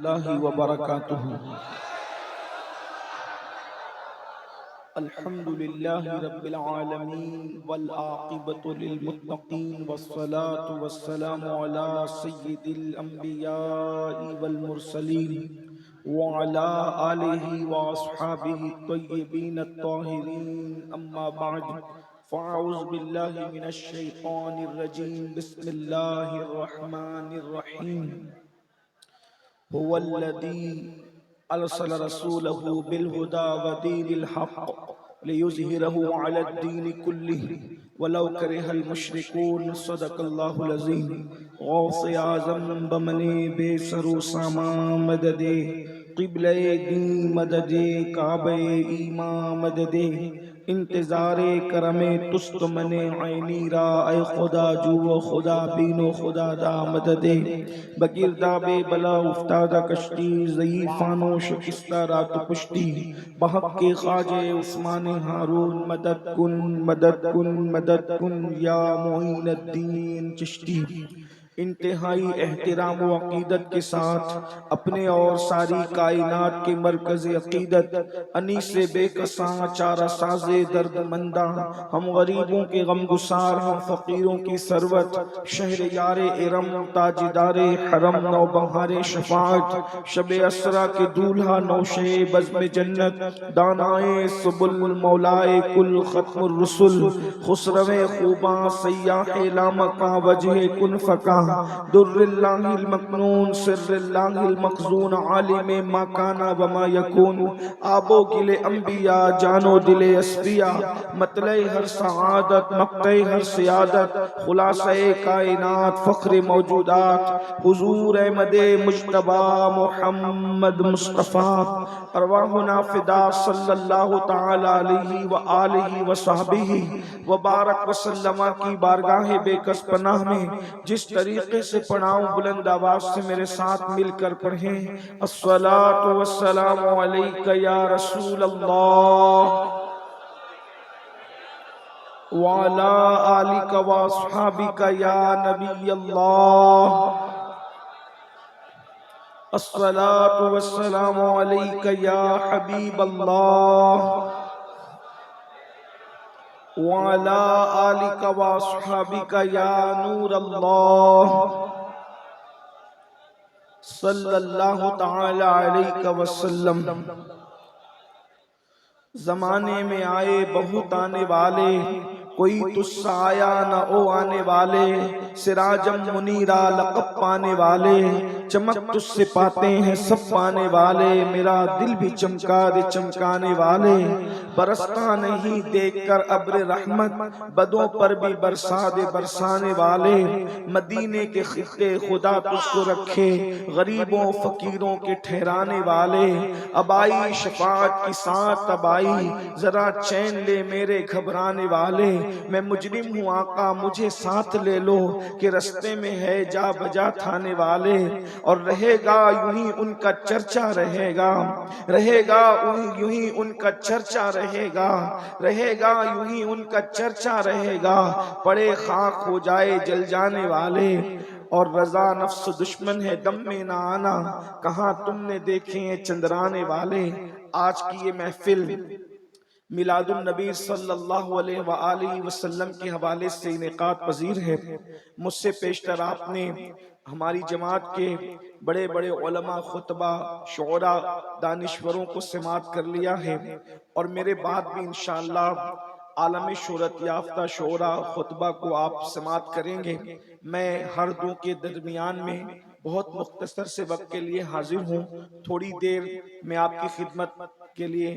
اللہ وبرکاتہ۔ الحمد للہ رب العالمین والعاقبۃ للمتقین والصلاة والسلام علی سید الانبیاء والمرسلین وعلى آلہ واصحابہ الطیبین الطاہرین، اما بعد فاعوذ باللہ من الشیطان الرجیم، بسم اللہ الرحمن الرحیم۔ هو الذی ارسل رسوله بالهدى ودین الحق لیظہرہ علی الدین کلہ ولو کرہ المشرکون، صدق اللہ العظیم۔ غوث اعظم بمنے بے سر و سامان مددے، قبلہ دین مددے، کعبہ ایمان مددے، انتظار کرم تست من عینی را، اے خدا جو خدا بین و خدا دا مددے۔ بگرداب بلا افتادہ کشتی، ضعیفانو شکستہ رات پشتی، بحق کے خواجہ عثمان ہارون مدد کن مدد کن مدد کن یا معین الدین چشتی۔ انتہائی احترام و عقیدت کے ساتھ اپنے اور ساری کائنات کے مرکز عقیدت، انیس بے کساں چارہ ساز درد مندہ، ہم غریبوں کے غم گسار، ہم فقیروں کی ثروت، شہر یار ارم، تاجدار حرم، نو بہار شفاعت، شب اسرا کے دولہا نوشے بزم جنت، دانائے سبل مولائے کل ختم الرسل، خسرو خوباں سیاح لامکاں وجہ کن فکاں، در اللہ المکنون سر اللہ المخزون، عالم ما کانا وما یکون، آب و گل انبیاء جان و دل اسفیاء، مطلع ہر سعادت مقطع ہر سیادت، خلاصہ کائنات فخر موجودات، حضور احمد مجتبی محمد مصطفیٰ، ارواحنا فدا صلی اللہ تعالی علیہ وآلہ وصحبہ وبارک وسلم کی بارگاہ بے کس پناہ میں جس طریقے سے پڑھاؤں بلند آواز سے میرے ساتھ مل کر پڑھیں۔ الصلاۃ والسلام علیک یا رسول اللہ وعلی آلک واصحابک یا نبی اللہ۔ الصلاۃ والسلام علیک یا حبیب اللہ وعلی آلک واصحابک یا نور اللہ، صلی اللہ تعالی علیہ وسلم۔ زمانے میں آئے بہت آنے والے، کوئی تجھ سا آیا نہ او آنے والے، سراجم منیرا لقب پانے والے، چمک تجھ سے پاتے ہیں سب پانے والے، میرا دل بھی چمکا دے چمکانے والے، برستا نہیں دیکھ کر ابر رحمت، بدوں پر بھی برسا دے برسانے والے، مدینے کے خطے خدا تجھ کو رکھے، غریبوں فقیروں کے ٹھہرانے والے، اب آئی شفاعت کی ساتھ اب آئی، ذرا چین لے میرے گھبرانے والے، میں مجرم ہوں آقا مجھے ساتھ لے لو، کہ رستے میں ہے جا بجا تھانے والے، اور رہے گا یوں ہی ان کا چرچا رہے گا، رہے گا یوں ہی ان کا چرچا رہے گا، رہے گا یوں ہی ان کا چرچا رہے گا، پڑے خاک ہو جائے جل جانے والے، اور رضا نفس دشمن ہے دم میں نہ آنا، کہاں تم نے دیکھے ہیں چندرانے والے۔ آج کی یہ محفل میلاد النبی صلی اللہ علیہ وآلہ وسلم کے حوالے سے انعقاد پذیر ہے۔ مجھ سے پیشتر آپ نے ہماری جماعت کے بڑے بڑے علماء، خطبہ، شعراء، دانشوروں کو سماعت کر لیا ہے، اور میرے بعد بھی انشاءاللہ عالم شہرت یافتہ شعراء خطبہ کو آپ سماعت کریں گے۔ میں ہر دو کے درمیان میں بہت مختصر سے وقت کے لیے حاضر ہوں، تھوڑی دیر میں آپ کی خدمت کے لیے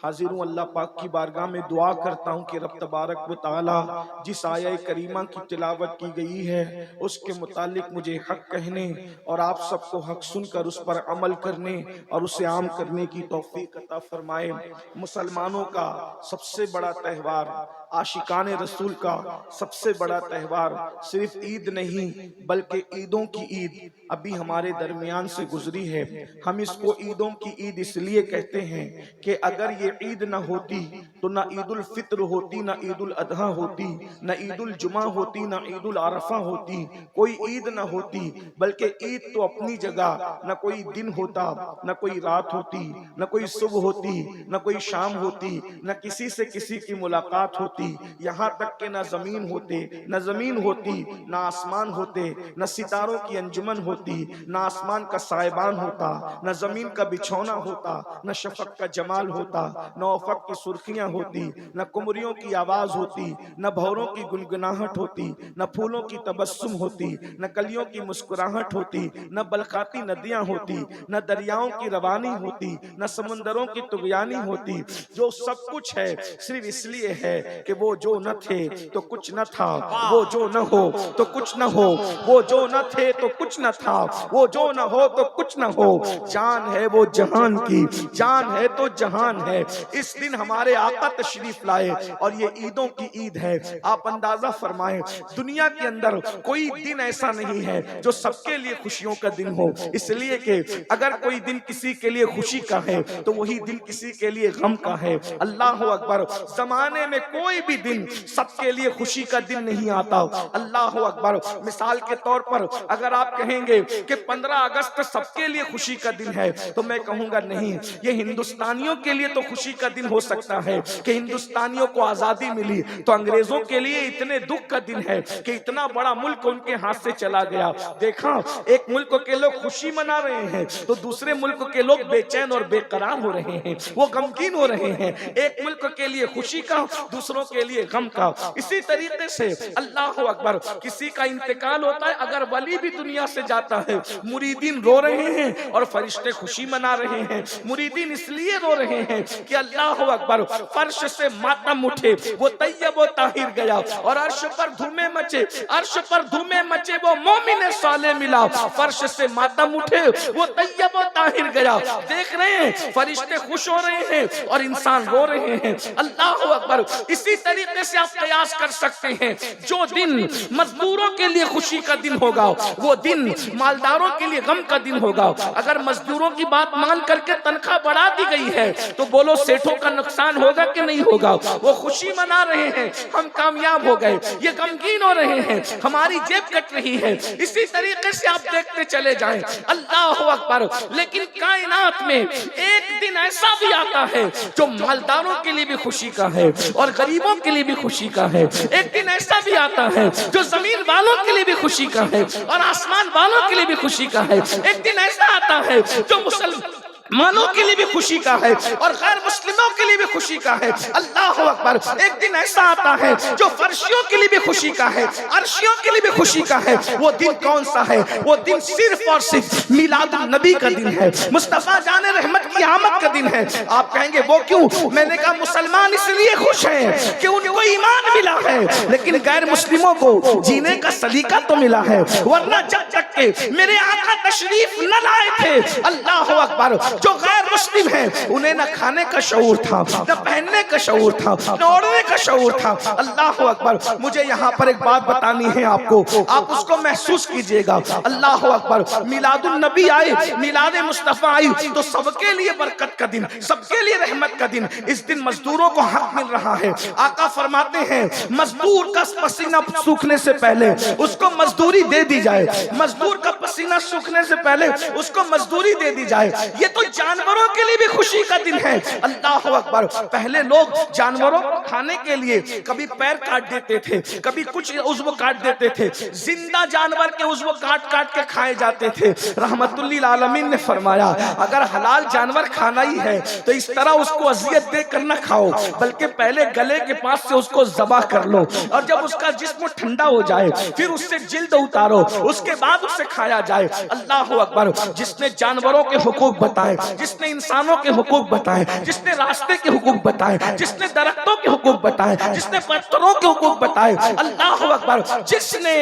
حاضر ہوں۔ اللہ پاک کی بارگاہ میں دعا کرتا ہوں کہ رب تبارک و تعالی جس آیہ کریمہ کی تلاوت کی گئی ہے اس کے متعلق مجھے حق کہنے اور آپ سب کو حق سن کر اس پر عمل کرنے اور اسے عام کرنے کی توفیق عطا فرمائے۔ مسلمانوں کا سب سے بڑا تہوار عاشقان رسول کا سب سے بڑا تہوار صرف عید نہیں بلکہ عیدوں کی عید ابھی ہمارے درمیان سے گزری ہے۔ ہم اس کو عیدوں کی عید اس لیے کہتے ہیں کہ اگر یہ عید نہ ہوتی تو نہ عید الفطر ہوتی، نہ عید الاضحیٰ ہوتی، نہ عید الجمعہ ہوتی، نہ عید العرفہ ہوتی، کوئی عید نہ ہوتی۔ بلکہ عید تو اپنی جگہ، نہ کوئی دن ہوتا، نہ کوئی رات ہوتی، نہ کوئی صبح ہوتی، نہ کوئی شام ہوتی، نہ کسی سے کسی کی ملاقات ہوتی، یہاں تک کہ نہ زمین ہوتے، نہ زمین ہوتی، نہ آسمان ہوتے، نہ ستاروں کی انجمن ہوتی، نہ آسمان کا سائبان ہوتا، نہ زمین کا بچھونا ہوتا، نہ شفق کا جمال ہوتا، نہ افق کی سرخیاں ہوتی، نہ قمریوں کی آواز ہوتی، نہ بھوروں کی گنگناہٹ ہوتی، نہ پھولوں کی تبسم ہوتی، نہ کلیوں کی مسکراہٹ ہوتی، نہ بلخاتی ندیاں ہوتی، نہ دریاؤں کی روانی ہوتی، نہ سمندروں کی طغیانی ہوتی۔ جو سب کچھ ہے صرف اس لیے ہے کہ وہ جو نہ تھے تو کچھ نہ تھا، وہ جو نہ ہو تو کچھ نہ ہو، وہ جو نہ تھے تو کچھ نہ تھا، وہ جو نہ ہو تو کچھ نہ ہو۔ جان ہے وہ جہان کی، جان ہے تو جہان ہے۔ اس دن ہمارے آقا تشریف لائے اور یہ عیدوں کی عید ہے۔ آپ اندازہ فرمائیں دنیا کے اندر کوئی دن ایسا نہیں ہے جو سب کے لیے خوشیوں کا دن ہو، اس لیے کہ اگر کوئی دن کسی کے لیے خوشی کا ہے تو وہی دن کسی کے لیے غم کا ہے۔ اللہ اکبر، زمانے میں کوئی بھی دن سب کے لیے خوشی کا دن نہیں آتا۔ اللہ اکبر، مثال کے طور پر اگر آپ کہیں گے کہ 15 اگست سب کے لیے خوشی کا دن ہے تو میں کہوں گا نہیں، یہ ہندوستانیوں کے لیے تو خوشی کا دن ہو سکتا ہے کہ ہندوستانیوں کو آزادی ملی، تو انگریزوں کے لیے اتنے دکھ کا دن ہے کہ اتنا بڑا ملک ان کے ہاتھ سے چلا گیا۔ دیکھا ایک ملک کے لوگ خوشی منا رہے ہیں تو دوسرے ملک کے لوگ بے چین اور بے قرار ہو رہے ہیں، وہ غمگین ہو رہے ہیں۔ ایک ملک کے لیے خوشی کا، دوسروں کے لیے غم کا۔ اسی طریقے سے اللہ اکبر، کسی کا انتقال ہوتا ہے، اگر ولی بھی دنیا سے جاتا ہے مریدین رو رہے ہیں اور فرشتے خوشی منا رہے ہیں۔ مریدین اس لیے رو رہے ہیں کہ اللہ اکبر، فرش سے ماتم اٹھے وہ طیب و طاہر گیا، اور عرش پر دھومے مچے، عرش پر دھومے مچے وہ مومن صالح ملا۔ فرش سے ماتم اٹھے وہ طیب و طاہر گیا۔ دیکھ رہے ہیں فرشتے خوش ہو رہے ہیں اور انسان رو رہے ہیں۔ اللہ اکبر، اسی طریقے سے آپ قیاس کر سکتے ہیں، جو دن مزدوروں کے لیے خوشی کا دن ہوگا وہ دن مالداروں کے لیے غم کا دن ہوگا۔ اگر مزدوروں کی بات مان کر کے تنخواہ بڑھا دی گئی ہے تو بولو سیٹھوں کا نقصان ہوگا کہ نہیں ہوگا؟ وہ خوشی منا رہے ہیں ہم کامیاب ہو گئے، یہ غمگین ہو رہے ہیں ہماری جیب کٹ رہی ہے۔ اسی طریقے سے آپ دیکھتے چلے جائیں، اللہ اکبر۔ لیکن کائنات میں ایک دن ایسا بھی آتا ہے جو مالداروں کے لیے بھی خوشی کا ہے اور غریبوں کے لیے بھی خوشی کا ہے۔ ایک دن ایسا بھی آتا ہے جو زمین والوں کے لیے بھی خوشی کا ہے اور آسمان والوں کے لیے بھی خوشی کا ہے۔ ایک دن ایسا آتا ہے جو مسلمانوں کے لیے بھی خوشی کا ہے اور غیر مسلموں کے لیے بھی خوشی کا ہے۔ اللہ اکبر، ایک دن ایسا آتا ہے جو فرشیوں کے لیے بھی خوشی کا ہے، عرشیوں کے لیے بھی خوشی کا ہے۔ وہ دن کون سا ہے؟ وہ دن صرف اور صرف میلاد النبی کا دن ہے، مصطفیٰ جان رحمت کی آمد کا دن ہے۔ آپ کہیں گے وہ کیوں؟ میں نے کہا مسلمان اس لیے خوش ہیں کہ ان کو ایمان ملا ہے، لیکن غیر مسلموں کو جینے کا سلیقہ تو ملا ہے، ورنہ جب تک کہ میرے آقا تشریف نہ لائے تھے، اللہ اکبر، جو غیر مسلم ہیں انہیں نہ کھانے کا شعور تھا، نہ پہننے کا شعور تھا، نہ اوڑھنے کا شعور تھا۔ اللہ اکبر، مجھے یہاں پر ایک بات بتانی ہے آپ کو، آپ اس کو محسوس کیجئے گا۔ اللہ اکبر، میلاد النبی آئے، میلاد مصطفیٰ آئی تو سب کے لیے برکت کا دن، سب کے لیے رحمت کا دن۔ اس دن مزدوروں کو حق مل رہا ہے۔ آقا فرماتے ہیں مزدور کا پسینہ سوکھنے سے پہلے اس کو مزدوری دے دی جائے، مزدور کا پسینہ سوکھنے سے پہلے اس کو مزدوری دے دی جائے۔ یہ تو جانوروں کے لیے بھی خوشی کا دن ہے۔ اللہ اکبر، پہلے لوگ جانوروں کو کھانے کے لیے کبھی پیر کاٹ دیتے تھے، کبھی کچھ عضو کاٹ دیتے تھے، زندہ جانور کے عضو کاٹ کاٹ کے کھائے جاتے تھے۔ رحمت للعالمین نے فرمایا اگر حلال جانور کھانا ہی ہے تو اس طرح اس کو اذیت دے کر نہ کھاؤ، بلکہ پہلے گلے کے پاس سے اس کو ذبح کر لو، اور جب اس کا جسم ٹھنڈا ہو جائے پھر اس سے جلد اتارو، اس کے بعد اسے کھایا جائے۔ اللہ اکبر، جس نے جانوروں کے حقوق حقوق بتائے، جس نے انسانوں کے حقوق بتائے، جس نے راستے کے حقوق بتائے، جس نے درختوں کے حقوق بتائے، جس نے پتھروں کے حقوق بتائے، اللہ اکبر، جس نے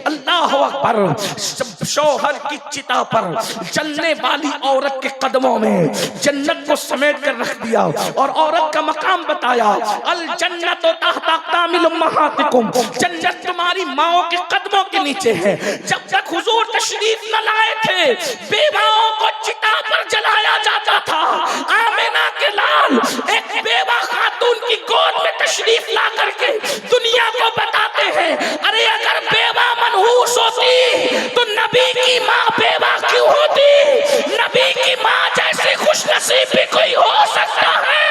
اللہ اکبر شوہر کی چتا پر جلنے والی عورت کے قدموں میں جنت کو سمیٹ کر رکھ دیا اور عورت کا مقام بتایا، الجنت تحت اقدام امہاتکم، جنت تمہاری ماؤں کے قدموں کے نیچے ہے۔ جب تک حضور تشریف نہ لائے تھے بیواؤں کو چتا پر جلایا جاتا تھا۔ آمنہ کے لال ایک بیوہ خاتون کی گود میں تشریف لا کر کے دنیا کو بتاتے ہیں، ارے اگر بیوہ منحوس ہوتی تو نبی کی ماں بیوہ کیوں ہوتی؟ نبی کی ماں جیسے خوش نصیب بھی کوئی ہو سکتا ہے؟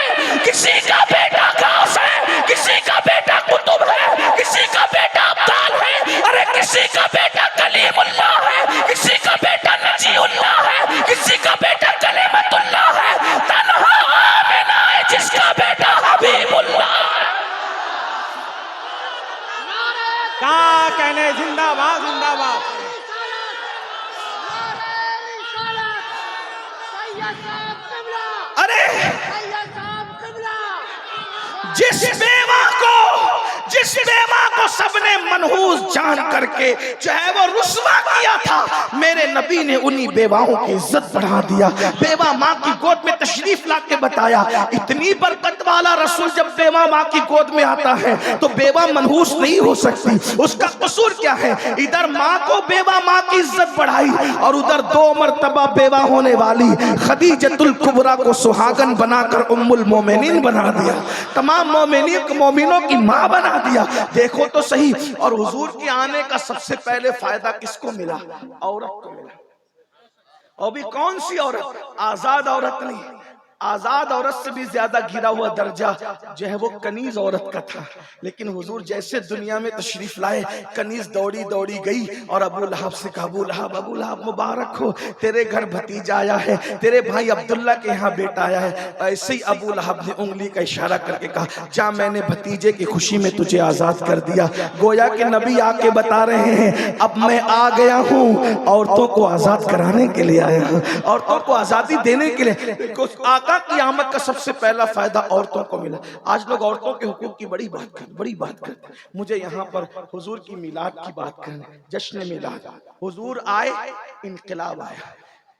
کسی کا بیٹا غوث ہے، کسی کا بیٹا قطب ہے، کسی کا بیٹا ابدال ہے، ارے کسی کا بیٹا کلیم اللہ ہے، کسی کا بیٹا نجی اللہ ہے، کسی کا بیٹا کلمت اللہ ہے، تنہا آمنہ ہے جس کا بیٹا حبیب اللہ ہے۔ کیا کہنے، زندہ باد زندہ باد۔ ارے جس بیوہ کو سب نے منحوس جان کر کے جو ہے وہ رسوا کیا تھا، میرے نبی نے انہی بیواؤں کی عزت بڑھا دیا۔ بیوہ ماں کی گود میں تشریف لا کے بتایا، اتنی برکت والا رسول جب بیوہ ماں کی گود میں آتا ہے تو بیوہ منحوس نہیں ہو سکتی۔ اس کا قصور کیا ہے؟ ادھر ماں کو بیوہ ماں کی عزت بڑھائی اور ادھر 2 مرتبہ بیوہ ہونے والی خدیجۃ الکبریٰ کو سہاگن بنا کر ام المومنین بنا دیا، تمام مومنوں کی ماں بنا دیا۔ دیکھو تو صحیح، اور حضور کے آنے کا سب سے پہلے فائدہ کس کو ملا؟ عورت کو ملا۔ اور بھی کون سی عورت؟ آزاد عورت نہیں، آزاد عورت سے بھی زیادہ گھرا ہوا درجہ جو ہے وہ کنیز عورت کا تھا۔ لیکن حضور جیسے دنیا میں تشریف لائے، کنیز دوڑی دوڑی گئی اور ابو لہب سے کہا، ابو لہب مبارک ہو، تیرے گھر بھتیجا آیا ہے، تیرے بھائی عبداللہ کے یہاں بیٹا آیا ہے۔ ایسے ہی ابو لہب نے انگلی کا اشارہ کر کے کہا، جا میں نے بھتیجے کی خوشی میں تجھے آزاد کر دیا۔ گویا کہ نبی آ کے بتا رہے ہیں، اب میں آ گیا ہوں، عورتوں کو آزاد کرانے کے لیے آیا ہوں، عورتوں کو آزادی دینے کے لیے۔ آقا کی آمد کا سب سے پہلا فائدہ عورتوں کو ملا۔ آج لوگ عورتوں کے حقوق کی بڑی بات کرتے ہیں۔ مجھے یہاں پر حضور کی میلاد کی بات کرنے، جشن میلاد، حضور آئے، انقلاب آیا۔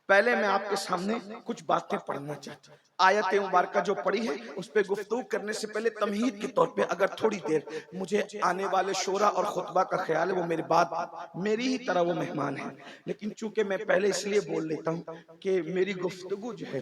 پہلے میں آپ کے سامنے کچھ باتیں پڑھنا چاہتا ہوں۔ آیت مبارکہ جو پڑھی ہے اس پہ گفتگو کرنے سے پہلے تمہید کے طور پہ اگر تھوڑی دیر، مجھے آنے والے شورا اور خطبہ کا خیال ہے وہ میری بات میری ہی طرح وہ مہمان ہیں، لیکن چونکہ میں پہلے اس لیے بول لیتا ہوں کہ میری گفتگو جو ہے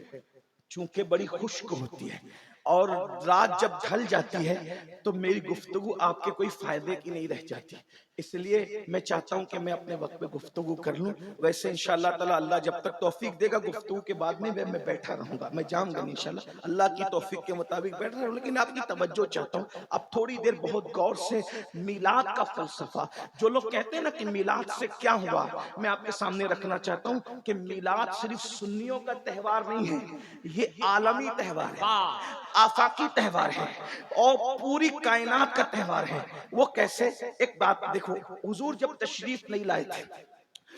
چونکہ بڑی خشک ہوتی ہے اور رات جب ڈھل جاتی ہے تو میری گفتگو آپ کے کوئی فائدے کی نہیں رہ جاتی، اس لیے میں چاہتا ہوں کہ میں اپنے وقت پہ گفتگو کر لوں۔ ویسے انشاءاللہ تعالی اللہ جب تک توفیق دے گا گفتگو کے بعد میں بیٹھا رہوں گا، میں جاؤں گا انشاءاللہ اللہ کی توفیق کے مطابق بیٹھ رہا ہوں، لیکن آپ کی توجہ چاہتا ہوں اب تھوڑی دیر بہت غور سے میلاد کا فلسفہ، جو لوگ کہتے ہیں نا کہ میلاد سے کیا ہوا، میں آپ کے سامنے رکھنا چاہتا ہوں کہ میلاد صرف سنیوں کا تہوار نہیں ہے، یہ عالمی تہوار ہے، آفاقی تہوار ہے اور پوری کائنات کا تہوار ہے۔ وہ کیسے؟ ایک بات دیکھو، حضور جب تشریف نہیں لائے تھے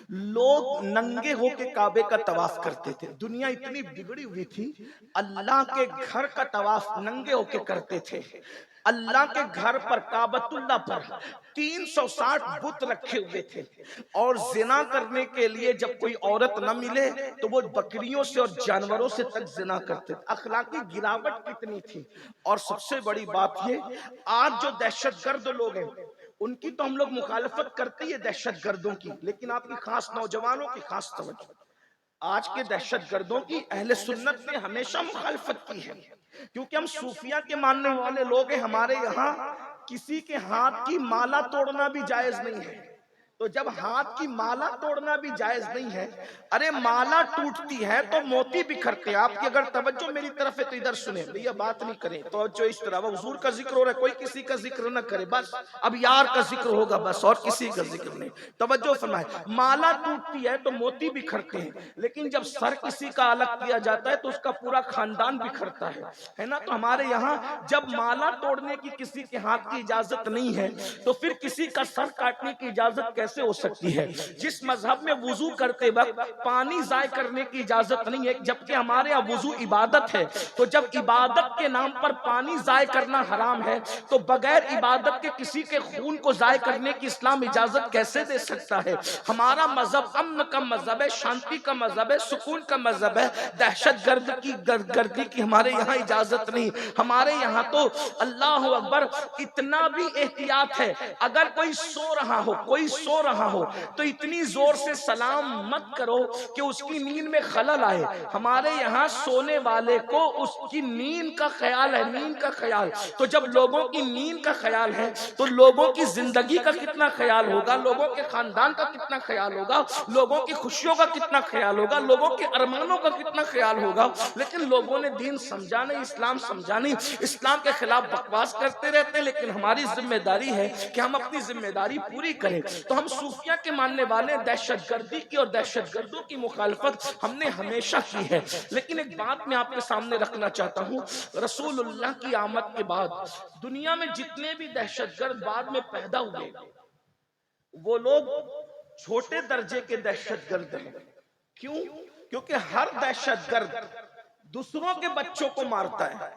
لوگ ننگے ہو کے کعبے کا طواف کرتے تھے۔ دنیا اتنی بگڑی ہوئی تھی، اللہ کے گھر کا طواف ننگے ہو کے کرتے تھے۔ اللہ کے گھر پر کعبۃ اللہ پر 360 بت رکھے ہوئے تھے اور زنا کرنے کے لیے جب کوئی عورت نہ ملے تو وہ بکریوں سے اور جانوروں سے تک زنا کرتے تھے۔ اخلاقی گراوٹ کتنی تھی، اور سب سے بڑی بات یہ، آج جو دہشت گرد لوگ ہیں ان کی تو ہم لوگ مخالفت کرتے ہیں دہشت گردوں کی، لیکن آپ کی خاص نوجوانوں کی خاص توجہ، آج کے دہشت گردوں کی اہل سنت نے ہمیشہ مخالفت کی ہے، کیونکہ ہم صوفیہ کے ماننے والے لوگ ہیں۔ ہمارے یہاں کسی کے ہاتھ کی مالا توڑنا بھی جائز نہیں ہے، تو جب ہاتھ کی مالا توڑنا بھی جائز نہیں ہے، ارے مالا ٹوٹتی ہے تو موتی بکھرتے ہیں۔ آپ کی اگر توجہ میری طرف ہے تو ادھر سنیں، بھیا بات نہیں کریں، توجہ اس طرح، وہ حضور کا ذکر ہو رہا ہے، کوئی کسی کا ذکر نہ کرے، بس اب یار کا ذکر ہوگا بس، اور کسی کا ذکر نہیں۔ توجہ فرمائے، مالا ٹوٹتی ہے تو موتی بکھرتے ہیں، لیکن جب سر کسی کا الگ کیا جاتا ہے تو اس کا پورا خاندان بکھرتا ہے نا۔ تو ہمارے یہاں جب مالا توڑنے کی کسی کے ہاتھ کی اجازت نہیں ہے تو پھر کسی کا سر کاٹنے کی اجازت کیسے ہو سکتی ہے؟ جس مذہب میں وضو کرتے وقت پانی ضائع کرنے کی اجازت نہیں ہے، جبکہ ہمارے یہاں وضو عبادت ہے، تو جب عبادت کے نام پر پانی ضائع کرنا حرام ہے تو بغیر عبادت کے کسی کے خون کو ضائع کرنے کی اسلام اجازت کیسے دے سکتا ہے؟ ہمارا مذہب امن کا مذہب ہے، شانتی کا مذہب ہے، سکون کا مذہب ہے، دہشت گردی کی ہمارے یہاں اجازت نہیں۔ ہمارے یہاں تو اللہ اکبر اتنا بھی احتیاط ہے، اگر کوئی سو رہا ہو تو اتنی زور سے سلام مت کرو کہ اس کی نیند میں خلل آئے۔ ہمارے یہاں سونے والے کو اس کی نیند کا خیال ہے، نیند کا خیال، تو جب لوگوں کی نیند کا خیال ہے تو لوگوں کی زندگی کا کتنا خیال ہوگا، لوگوں کے خاندان کا کتنا خیال ہوگا، لوگوں کی خوشیوں کا کتنا خیال ہوگا، لوگوں کے ارمانوں کا کتنا خیال ہوگا۔ لیکن لوگوں نے دین سمجھا نہیں، اسلام سمجھا نہیں، اسلام کے خلاف بکواس کرتے رہتے۔ لیکن ہماری ذمہ داری ہے کہ ہم اپنی ذمہ داری پوری کریں۔ تو ہم صوفیہ کے ماننے والے دہشت گردی کی اور دہشت گردوں کی مخالفت ہم نے ہمیشہ کی ہے۔ لیکن ایک بات میں آپ کے سامنے رکھنا چاہتا ہوں، رسول اللہ کی آمد کے بعد دنیا میں جتنے بھی دہشت گرد بعد میں پیدا ہوئے وہ لوگ چھوٹے درجے کے دہشت گرد ہیں۔ کیوں؟ کیونکہ ہر دہشت گرد دوسروں کے بچوں کو مارتا ہے،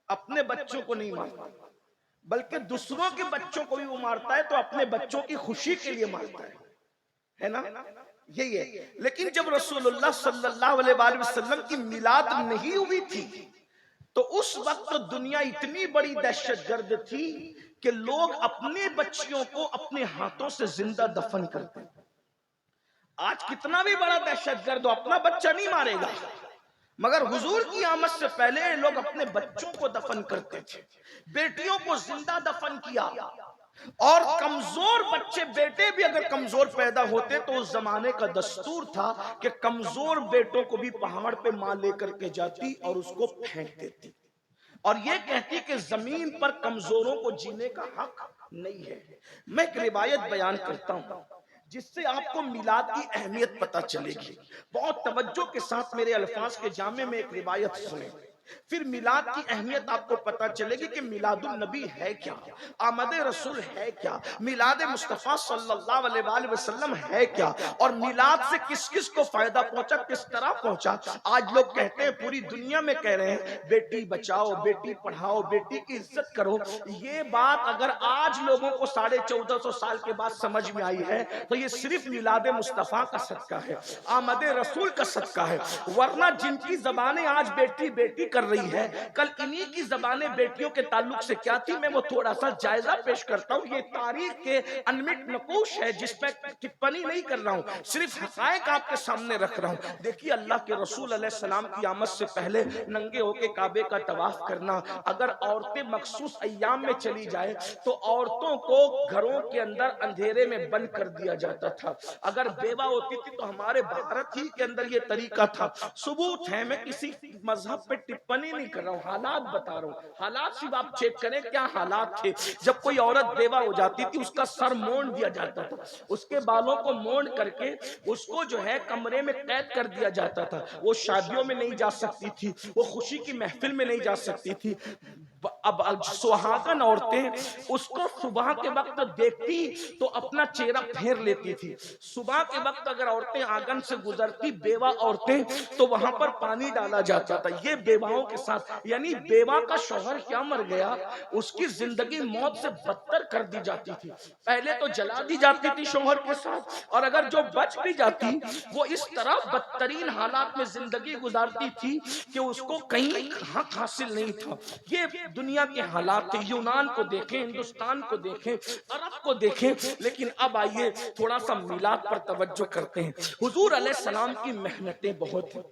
اپنے بچوں کو نہیں مارتا، بلکہ دوسروں کے بچوں کو بھی وہ مارتا ہے تو اپنے بچوں کی خوشی کے لیے مارتا ہے نا؟ یہی ہے۔ لیکن جب رسول اللہ صلی اللہ علیہ وآلہ وسلم کی میلاد نہیں ہوئی تھی تو اس وقت دنیا اتنی بڑی دہشت گرد تھی کہ لوگ اپنے بچیوں کو اپنے ہاتھوں سے زندہ دفن کرتے۔ آج کتنا بھی بڑا دہشت گرد ہو اپنا بچہ نہیں مارے گا، مگر حضور کی آمد سے پہلے لوگ اپنے بچوں کو دفن کرتے تھے، بیٹیوں کو زندہ دفن کیا۔ اور کمزور بچے، بیٹے بھی اگر کمزور پیدا ہوتے تو اس زمانے کا دستور تھا کہ کمزور بیٹوں کو بھی پہاڑ پہ ماں لے کر کے جاتی اور اس کو پھینک دیتی اور یہ کہتی کہ زمین پر کمزوروں کو جینے کا حق نہیں ہے۔ میں ایک روایت بیان کرتا ہوں جس سے آپ کو میلاد کی اہمیت پتہ چلے گی۔ بہت توجہ کے ساتھ میرے الفاظ کے جامع میں ایک روایت سنیں، پھر میلاد کی اہمیت آپ کو پتہ چلے گی کہ میلاد النبی ہے کیا، آمد رسول ہے کیا، میلاد مصطفیٰ صلی اللہ علیہ وآلہ وسلم ہے کیا، اور میلاد سے کس کس کو فائدہ پہنچا، کس طرح پہنچا۔ آج لوگ کہتے ہیں، پوری دنیا میں کہہ رہے ہیں بیٹی بچاؤ، بیٹی پڑھاؤ، بیٹی کی عزت کرو۔ یہ بات اگر آج لوگوں کو 1450 سال کے بعد سمجھ میں آئی ہے تو یہ صرف میلاد مصطفیٰ کا صدقہ ہے، آمد رسول کا صدقہ ہے۔ ورنہ جن کی زبانیں آج بیٹی بیٹی کر رہی ہے، کل انہی کی زبانیں بیٹیوں کے تعلق سے کیا تھی، میں وہ تھوڑا سا جائزہ پیش کرتا ہوں۔ یہ تاریخ کے انمٹ نقوش ہے جس پہ ٹپنی نہیں کر رہا ہوں، صرف حقائق آپ کے سامنے رکھ رہا ہوں۔ دیکھیے اللہ کے رسول علیہ السلام کی آمد سے پہلے ننگے ہو کے کعبے کا طواف کرنا، اگر عورتیں مخصوص ایام میں چلی جائے تو عورتوں کو گھروں کے اندر اندھیرے میں بند کر دیا جاتا تھا۔ اگر بیوہ ہوتی تھی تو ہمارے بھارت ہی کے اندر یہ طریقہ تھا۔ ثبوت ہے، میں کسی مذہب پہ ٹپنی نہیں کر رہا ہوں، حالات بتا رہا ہوں، حالات صرف آپ چیک کریں کیا حالات تھے۔ جب کوئی عورت بیوہ ہو جاتی تھی اس کا سر مونڈ دیا جاتا تھا، اس کے بالوں کو مونڈ کر کے اس کو جو ہے کمرے میں قید کر دیا جاتا تھا۔ وہ شادیوں میں نہیں جا سکتی تھی، وہ خوشی کی محفل میں نہیں جا سکتی تھی۔ اب سہاگن عورتیں اس کو صبح کے وقت دیکھتی تو اپنا چہرہ پھیر لیتی تھی۔ صبح کے وقت اگر عورتیں آنگن سے گزرتی بیوہ عورتیں تو وہاں پر پانی ڈالا جاتا تھا۔ یہ بیواؤں کے ساتھ، یعنی بیوہ کا شوہر کیا مر گیا اس کی زندگی موت سے بدتر کر دی جاتی تھی۔ پہلے تو جلا دی جاتی تھی شوہر کے ساتھ، اور اگر جو بچ بھی جاتی وہ اس طرح بدترین حالات میں زندگی گزارتی تھی کہ اس کو کہیں حق حاصل نہیں تھا۔ یہ دنیا کے حالات تھے۔ یونان کو دیکھیں، ہندوستان کو دیکھیں، عرب کو دیکھیں۔ لیکن اب آئیے تھوڑا سا میلاد پر توجہ کرتے ہیں۔ حضور علیہ السلام کی محنتیں بہت ہیں،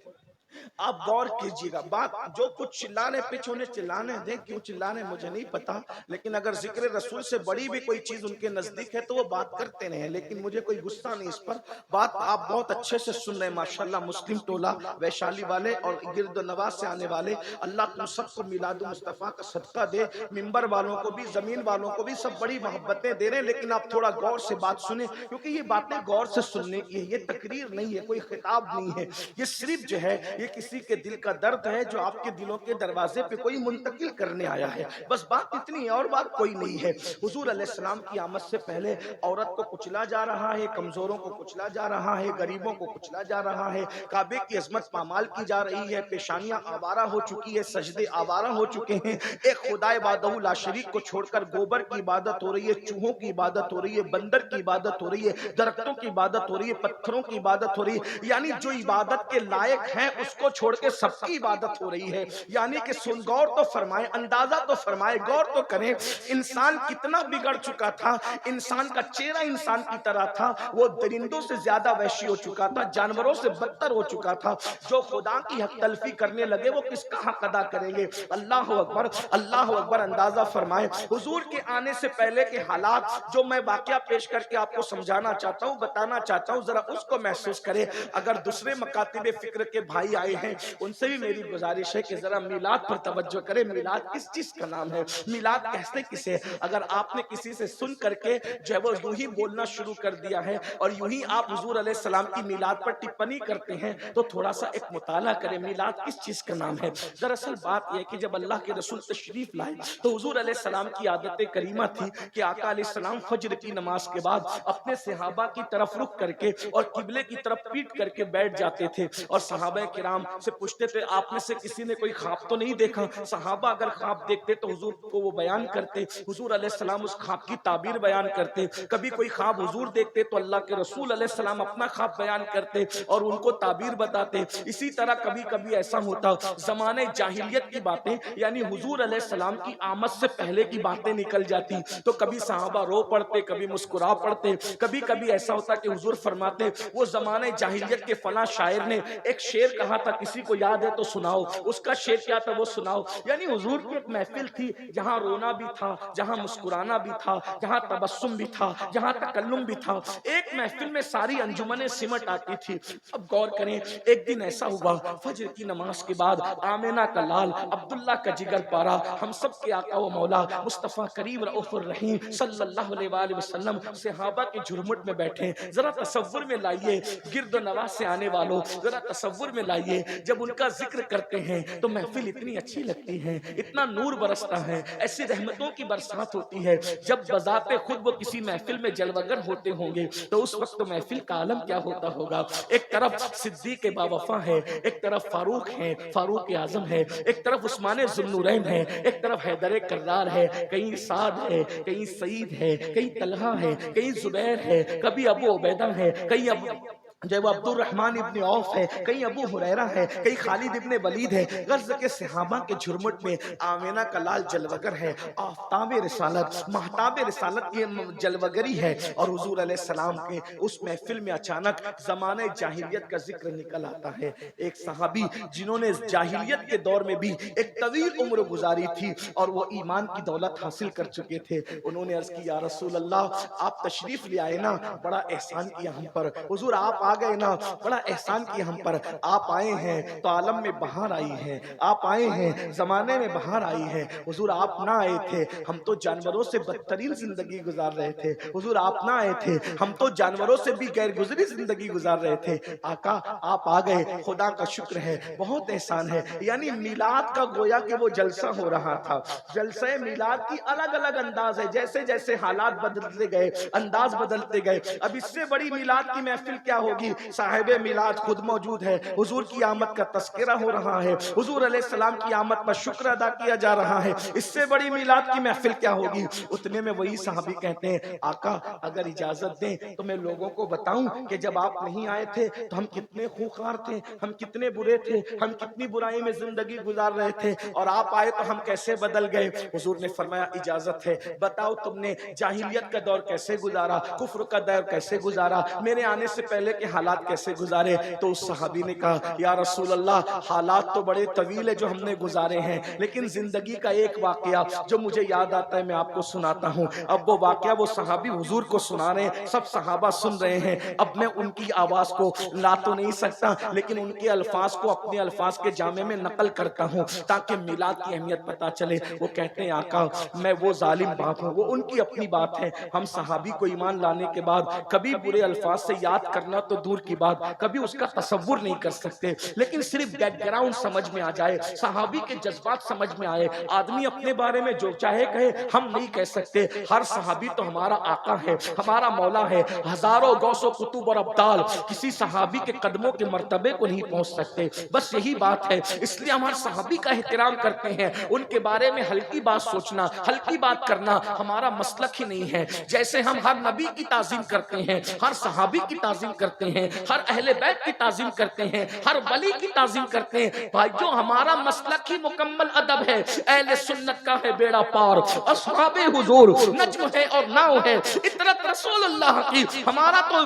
آپ غور کیجئے گا۔ بات جو کچھ چلانے پیچھے انہیں چلانے دیں، کیوں چلانے مجھے نہیں پتا، لیکن اگر ذکر رسول سے بڑی بھی کوئی چیز ان کے نزدیک ہے تو وہ بات کرتے رہے، لیکن مجھے کوئی غصہ نہیں اس پر۔ بات آپ بہت اچھے سے سن رہے ہیں ماشاءاللہ، مسلم ٹولہ ویشالی والے اور گرد و نواح سے آنے والے، اللہ تم سب کو میلاد مصطفیٰ کا صدقہ دے۔ منبر والوں کو بھی، زمین والوں کو بھی، سب بڑی محبتیں دے رہے ہیں، لیکن آپ تھوڑا غور سے بات سنیں، کیونکہ یہ باتیں غور سے سننے کی ہے، یہ تقریر نہیں ہے، کوئی خطاب نہیں ہے، یہ صرف جو ہے یہ کسی کے دل کا درد ہے جو آپ کے دلوں کے دروازے پہ کوئی منتقل کرنے آیا ہے، بس بات اتنی ہے اور بات کوئی نہیں ہے۔ حضور علیہ السلام کی آمد سے پہلے عورت کو کچلا جا رہا ہے، کمزوروں کو کچلا جا رہا ہے، غریبوں کو کچلا جا رہا ہے، کعبے کی عظمت پامال کی جا رہی ہے، پیشانیاں آوارہ ہو چکی ہے، سجدے آوارہ ہو چکے ہیں، ایک خدا وحدہ لا شریک کو چھوڑ کر گوبر کی عبادت ہو رہی ہے، چوہوں کی عبادت ہو رہی ہے، بندر کی عبادت ہو رہی ہے، درختوں کی عبادت ہو رہی ہے، پتھروں کی عبادت ہو رہی ہے، یعنی جو عبادت کے لائق ہیں اس کو چھوڑ کے سب کی عبادت ہو رہی ہے۔ یعنی کہ سن غور تو فرمائے، اندازہ تو فرمائے، غور تو کریں، انسان کتنا بگڑ چکا تھا، انسان کا چہرہ انسان کی طرح تھا، وہ درندوں سے زیادہ وحشی ہو چکا تھا، جانوروں سے بدتر ہو چکا تھا۔ جو خدا کی حق تلفی کرنے لگے وہ کس کا حق ادا کریں گے؟ اللہ اکبر، اللہ اکبر۔ اندازہ فرمائے حضور کے آنے سے پہلے کے حالات جو میں واقعہ پیش کر کے آپ کو سمجھانا چاہتا ہوں، بتانا چاہتا ہوں، ذرا اس کو محسوس کریں۔ اگر دوسرے مکاتب فکر کے بھائی آئے ہیں ان سے بھی میری گزارش ہے کہ ذرا میلاد پر توجہ کریں۔ میلاد کس چیز کا نام ہے؟ میلاد کہتے کسے؟ اگر آپ نے کسی سے سن کر کے جو ہے وہ یوں ہی بولنا شروع کر دیا ہے اور یوں ہی آپ حضور علیہ السلام کی میلاد پر ٹپنی کرتے ہیں تو تھوڑا سا ایک مطالعہ کریں، میلاد کس چیز کا نام ہے؟ دراصل بات یہ کہ جب اللہ کے رسول تشریف لائے تو حضور علیہ السلام کی عادت کریمہ تھی کہ آقا علیہ السلام فجر کی نماز کے بعد اپنے صحابہ کی طرف رخ کر کے اور قبلے کی طرف پیٹ کر کے بیٹھ جاتے تھے اور صحابہ کرام سے پوچھتے تھے آپ میں سے کسی نے کوئی خواب تو نہیں دیکھا؟ صحابہ اگر خواب دیکھتے تو حضور کو وہ بیان کرتے، حضور علیہ السلام اس خواب کی تعبیر بیان کرتے۔ کبھی کوئی خواب حضور دیکھتے تو اللہ کے رسول علیہ السلام اپنا خواب بیان کرتے اور ان کو تعبیر بتاتے۔ اسی طرح کبھی کبھی ایسا ہوتا زمانے جاہلیت کی باتیں یعنی حضور علیہ السلام کی آمد سے پہلے کی باتیں نکل جاتی تو کبھی صحابہ رو پڑتے، کبھی مسکرا پڑتے، کبھی کبھی ایسا ہوتا کہ حضور فرماتے وہ زمانے جاہلیت کے فلاں شاعر نے ایک شعر کہا تھا، کسی کو یاد ہے تو سناؤ، اس کا شعر کیا تھا وہ سناؤ۔ یعنی حضور کی ایک محفل تھی جہاں رونا بھی تھا، جہاں مسکرانا بھی تھا، جہاں تبسم بھی تھا، جہاں تکلم بھی تھا، ایک محفل میں ساری انجمنیں سمٹ آتی تھی۔ اب غور کریں، ایک دن ایسا ہوا فجر کی نماز کے بعد آمینہ کا لال، عبداللہ کا جگر پارا، ہم سب کے آقا و مولا مصطفیٰ کریم رؤوف الرحیم صلی اللہ علیہ وآلہ وسلم صحابہ کے جھرمٹ میں بیٹھے۔ ذرا تصور میں لائیے، گرد و نواح سے آنے والوں ذرا تصور میں لائیے، جب ان کا ذکر کرتے ہیں تو محفل اتنی اچھی لگتی ہے، اتنا نور برستا ہے، ایسی رحمتوں کی برسات ہوتی ہے۔ جب بذات خود وہ کسی محفل میں جلوگر ہوتے ہوں گے تو اس وقت محفل کا عالم کیا ہوتا ہوگا؟ ایک طرف صدیق باوفا ہے، ایک طرف فاروق ہے، فاروق اعظم ہے، ایک طرف عثمان ذو النورین ہے، ایک طرف حیدر کرار ہے، کہیں سعد ہے، کہیں سعید ہے، کہیں طلحہ ہے، کہیں زبیر ہے، کبھی ابو عبیدہ ہے، کہیں جب عبد الرحمن ابن عوف ہے، کہیں ابو ہریرہ ہے، کہیں خالد ابن ولید ہے۔ غرض کے صحابہ کے جھرمٹ میں آمینہ کا لال جلوگر ہے، آفتاب رسالت، مہتاب رسالت کی جلوگری ہے اور حضور علیہ السلام کے اس محفل میں اچانک زمانے جاہلیت کا ذکر نکل آتا ہے۔ ایک صحابی جنہوں نے جاہلیت کے دور میں بھی ایک طویل عمر گزاری تھی اور وہ ایمان کی دولت حاصل کر چکے تھے، انہوں نے عرض کی یا رسول اللہ آپ تشریف لے آئے نا، بڑا احسان کیا ہم پر، حضور آپ آ گئے نا، بڑا احسان کیا ہم پر، آپ آئے ہیں تو عالم میں بہار آئی ہے، آپ آئے ہیں زمانے میں بہار آئی ہے، حضور آپ نہ آئے تھے ہم تو جانوروں سے بدترین زندگی گزار رہے تھے، حضور آپ نہ آئے تھے ہم تو جانوروں سے بھی غیر گزری زندگی گزار رہے تھے، آقا آپ آ گئے، خدا کا شکر ہے، بہت احسان ہے۔ یعنی میلاد کا گویا کہ وہ جلسہ ہو رہا تھا، جلسہ میلاد کی الگ الگ انداز ہے، جیسے جیسے حالات بدلتے گئے انداز بدلتے گئے۔ اب اس سے بڑی میلاد کی محفل کیا ہوگی؟ صاحب میلاد خود موجود ہے، حضور کی آمد کا تذکرہ ہو رہا ہے، حضور علیہ السلام کی آمد پر شکر ادا کیا جا رہا ہے، اس سے بڑی میلاد کی محفل کیا ہوگی؟ اتنے میں وہی صحابی کہتے ہیں آقا اگر اجازت دیں تو میں لوگوں کو بتاؤں کہ جب آپ نہیں آئے تھے تو ہم کتنے خوخار تھے، ہم کتنے برے تھے، ہم کتنی برائی میں زندگی گزار رہے تھے اور آپ آئے تو ہم کیسے بدل گئے۔ حضور نے فرمایا اجازت ہے، بتاؤ تم نے جاہلیت کا دور کیسے گزارا، کفر کا دور کیسے گزارا، میرے آنے سے پہلے کے حالات کیسے گزارے؟ تو اس صحابی نے کہا یا رسول اللہ حالات تو بڑے طویل ہے جو ہم نے گزارے ہیں، لیکن زندگی کا ایک واقعہ جو مجھے یاد آتا ہے میں آپ کو سناتا ہوں۔ اب وہ واقعہ وہ صحابی حضور کو سنا رہے ہیں، سب صحابہ سن رہے ہیں، اب میں ان کی آواز کو لا تو نہیں سکتا لیکن ان کے الفاظ کو اپنے الفاظ کے جامع میں نقل کرتا ہوں تاکہ میلاد کی اہمیت پتا چلے۔ وہ کہتے ہیں آقا میں وہ ظالم باپ ہوں، وہ ان کی اپنی بات ہے، ہم صحابی کو ایمان لانے کے بعد کبھی برے الفاظ سے یاد کرنا تو دور کی بات کبھی اس کا تصور نہیں کر سکتے، لیکن صرف بیک گراؤنڈ سمجھ میں آ جائے، صحابی کے جذبات سمجھ میں آئے، آدمی اپنے بارے میں جو چاہے کہے، ہم نہیں کہہ سکتے۔ ہر صحابی تو ہمارا آقا ہے، ہمارا مولا ہے۔ ہزاروں غوث و قطب اور ابدال کسی صحابی کے قدموں کے مرتبے کو نہیں پہنچ سکتے، بس یہی بات ہے۔ اس لیے ہم ہر صحابی کا احترام کرتے ہیں، ان کے بارے میں ہلکی بات سوچنا، ہلکی بات کرنا ہمارا مسلک ہی نہیں ہے۔ جیسے ہم ہر نبی کی تعظیم کرتے ہیں، ہر صحابی کی تعظیم کرتے ہیں، ہر اہل بیت کی تعظیم کرتے ہیں، ہر ولی کی تعظیم کرتے ہیں، بھائیو ہمارا مسلک ہی مکمل ادب ہے۔ اہل سنت کا ہے بیڑا پار، اصحاب حضور نجم ہے اور ناؤ ہے، اطرت رسول اللہ کی۔ ہمارا تو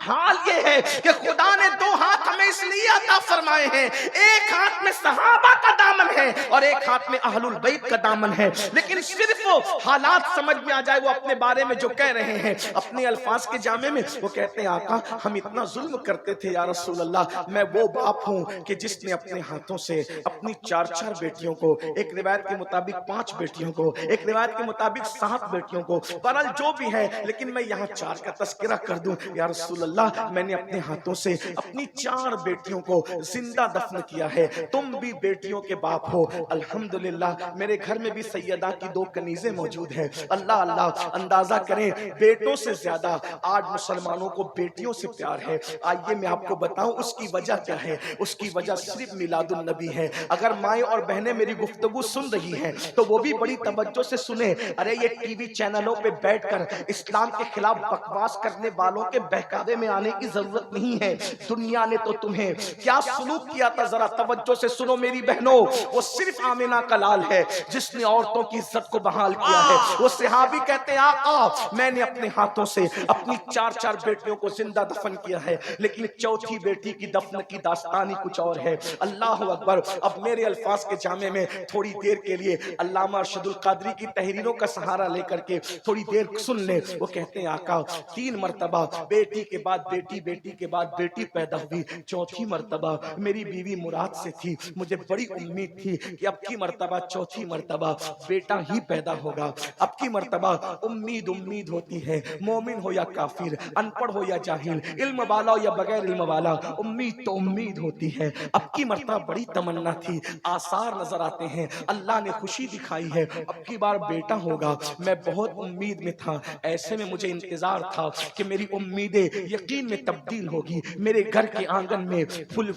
حال یہ ہے کہ خدا نے دو ہاتھ ہمیں اس لیے عطا فرمائے ہیں، ایک ہاتھ میں صحابہ کا دامن ہے اور ایک ہاتھ میں اہل البیت کا دامن ہے، لیکن صرف وہ حالات سمجھ میں آ جائے، وہ اپنے بارے میں جو کہہ رہے ہیں اپنے الفاظ کے جامع میں، وہ کہتے ہیں آقا ہم اتنا ظلم کرتے تھے یا رسول اللہ، میں وہ باپ ہوں کہ جس نے اپنے ہاتھوں سے اپنی 4 بیٹیوں کو، ایک روایت کے مطابق 5 بیٹیوں کو، ایک روایت کے مطابق 7 بیٹیوں کو، بہرحال جو بھی ہے، لیکن میں یہاں 4 کا تذکرہ کر دوں یا رسول اللہ، میں نے اپنے ہاتھوں سے اپنی 4 بیٹیوں کو زندہ دفن کیا ہے، تم بھی بیٹیوں کے باپ ہو۔ الحمدللہ میرے گھر میں بھی سیدہ کی 2 کنیزیں موجود ہیں۔ اللہ اللہ، اندازہ کریں بیٹوں سے زیادہ آج مسلمانوں کو بیٹیوں سے پیار ہے۔ آئیے میں آپ کو بتاؤں اس کی وجہ کیا ہے۔ اس کی وجہ صرف میلاد النبی ہے۔ اگر مائیں اور بہنیں میری گفتگو سن رہی ہیں تو وہ بھی بڑی توجہ سے سنیں۔ ارے یہ ٹی وی چینلوں پہ بیٹھ کر اسلام کے خلاف بکواس کرنے والوں کے بہکاوے میں آنے کی ضرورت نہیں ہے۔ دنیا نے تو تمہیں کیا سلوک کیا تھا، ذرا توجہ سے سنو میری بہنوں۔ وہ صرف آمنہ کا لال ہے جس نے عورتوں کی عزت کو بحال کیا ہے۔ وہ صحابی کہتے ہیں آقا میں نے اپنے ہاتھوں سے اپنی 4 بیٹیوں کو زندہ دفن کیا ہے، لیکن 4تھی بیٹی کی دفن کی داستانی کچھ اور ہے۔ اللہ اکبر۔ اب میرے الفاظ کے جامع میں تھوڑی دیر کے لیے علامہ ارشد القادری کی تحریروں کا سہارا لے کر کے تھوڑی دیر سن لیں۔ وہ کہتے ہیں آقا 3 مرتبہ بیٹی کے بعد بیٹی، بیٹی کے بعد بیٹی پیدا ہوئی، 4تھی مرتبہ میری بیوی مراد سے تھی، مجھے بڑی امید تھی کہ اب کی مرتبہ 4تھی مرتبہ بیٹا ہی پیدا ہوگا۔ اب کی مرتبہ امید ہوتی ہے، مومن ہو یا کافر، ان پڑھ ہو یا جاہل، علم والا ہو یا بغیر علم والا، امید تو امید ہوتی ہے۔ اب کی مرتبہ بڑی تمنا تھی، آثار نظر آتے ہیں، اللہ نے خوشی دکھائی ہے، اب کی بار بیٹا ہوگا۔ میں بہت امید میں تھا، ایسے میں مجھے انتظار تھا کہ میری امیدیں یقین میں تبدیل ہوگی، میرے گھر کے آنگن میں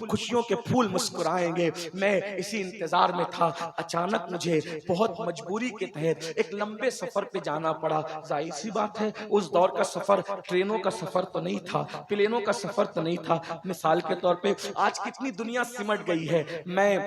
خوشیوں کے پھول مسکرائیں گے، میں اسی انتظار میں تھا۔ اچانک مجھے بہت مجبوری کے تحت ایک لمبے سفر پہ جانا پڑا۔ ظاہر سی بات ہے اس دور کا سفر ٹرینوں کا سفر تو نہیں تھا، پلینوں کا سفر تو نہیں تھا۔ مثال کے طور پہ آج کتنی دنیا سمٹ گئی ہے، میں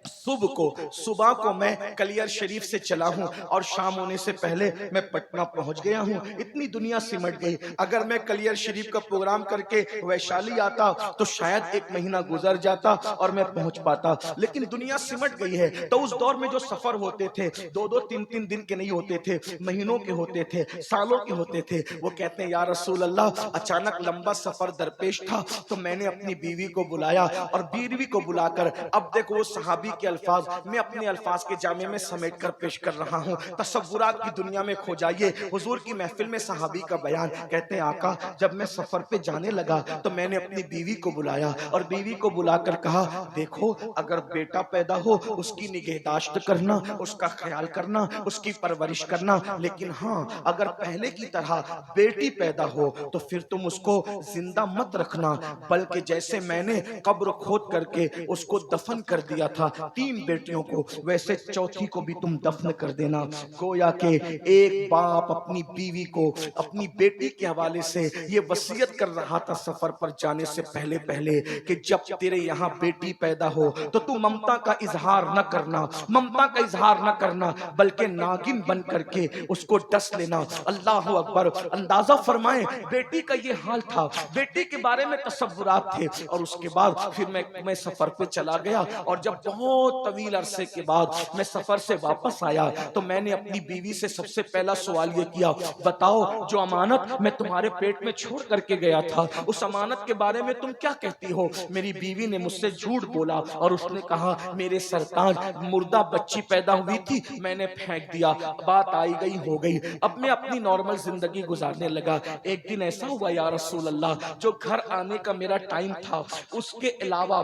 صبح کو میں کلیر شریف سے چلا ہوں اور شام ہونے سے پہلے میں پٹنہ پہنچ گیا ہوں، اتنی دنیا سمٹ گئی۔ اگر میں کلیر شریف کا پروگرام کر کے ویشالی آتا تو شاید 1 مہینہ گزر جاتا اور میں پہنچ پاتا، لیکن دنیا سمٹ گئی ہے۔ تو اس دور میں جو سفر ہوتے تھے 2-2 3-3 دن کے نہیں ہوتے تھے، مہینوں کے ہوتے تھے، سالوں کے ہوتے تھے۔ وہ کہتے ہیں یا رسول اللہ اچانک لمبا سفر درپیش تھا تو میں نے اپنی بیوی کو بلایا، اور بیوی کو بلا کر اب دیکھو وہ صحابی کے الفاظ میں اپنے الفاظ کے جامع میں سمیٹ کر پیش کر رہا ہوں، تصورات کی دنیا میں کھو جائیے۔ حضور کی محفل میں صحابی کا بیان، کہتے ہیں آقا جب میں سفر پہ جانے لگا تو میں نے اپنی بیوی کو بلایا اور بیوی کو بلا کر کہا دیکھو اگر بیٹا پیدا ہو اس کی نگہداشت کرنا، اس کا خیال کرنا، اس کی پرورش کرنا، لیکن ہاں اگر پہلے کی طرح بیٹی پیدا ہو تو پھر تم اس کو زندہ مت رکھنا، بلکہ جیسے میں نے قبر کھود کر کے اس کو دفن کر دیا تھا 3 بیٹیوں کو، ویسے 4تھی کو بھی تم دفن کر دینا۔ گویا کہ ایک باپ اپنی بیوی کو اپنی بیٹی کے حوالے سے یہ وصیت کر رہا تھا سفر پر جانے سے پہلے کہ جب تیرے یہاں بیٹی پیدا ہو تو تو ممتا کا اظہار نہ کرنا، ممتا کا اظہار نہ کرنا، بلکہ ناگن بن کر کے اس کو ڈس لینا۔ اللہ اکبر۔ اندازہ فرمائیں بیٹی کا یہ حال تھا، بیٹی کے بارے میں تصورات تھے، اور اس کے بعد پھر میں سفر پہ چلا گیا، اور جب بہت بہت طویل عرصے کے بعد میں سفر سے واپس آیا تو میں نے اپنی بیوی سے سب سے پہلا سوال یہ کیا، بتاؤ جو امانت میں تمہارے پیٹ میں چھوڑ کر کے گیا تھا اس امانت کے بارے میں تم کیا کہتی ہو؟ میری بیوی نے مجھ سے جھوٹ بولا اور اس نے کہا میرے سرتاج مردہ بچی پیدا ہوئی تھی میں نے پھینک دیا، بات آئی گئی ہو گئی، اب میں اپنی نارمل زندگی گزارنے لگا۔ ایک دن ایسا ہوا یا رسول اللہ جو گھر آنے کا میرا ٹائم تھا اس کے علاوہ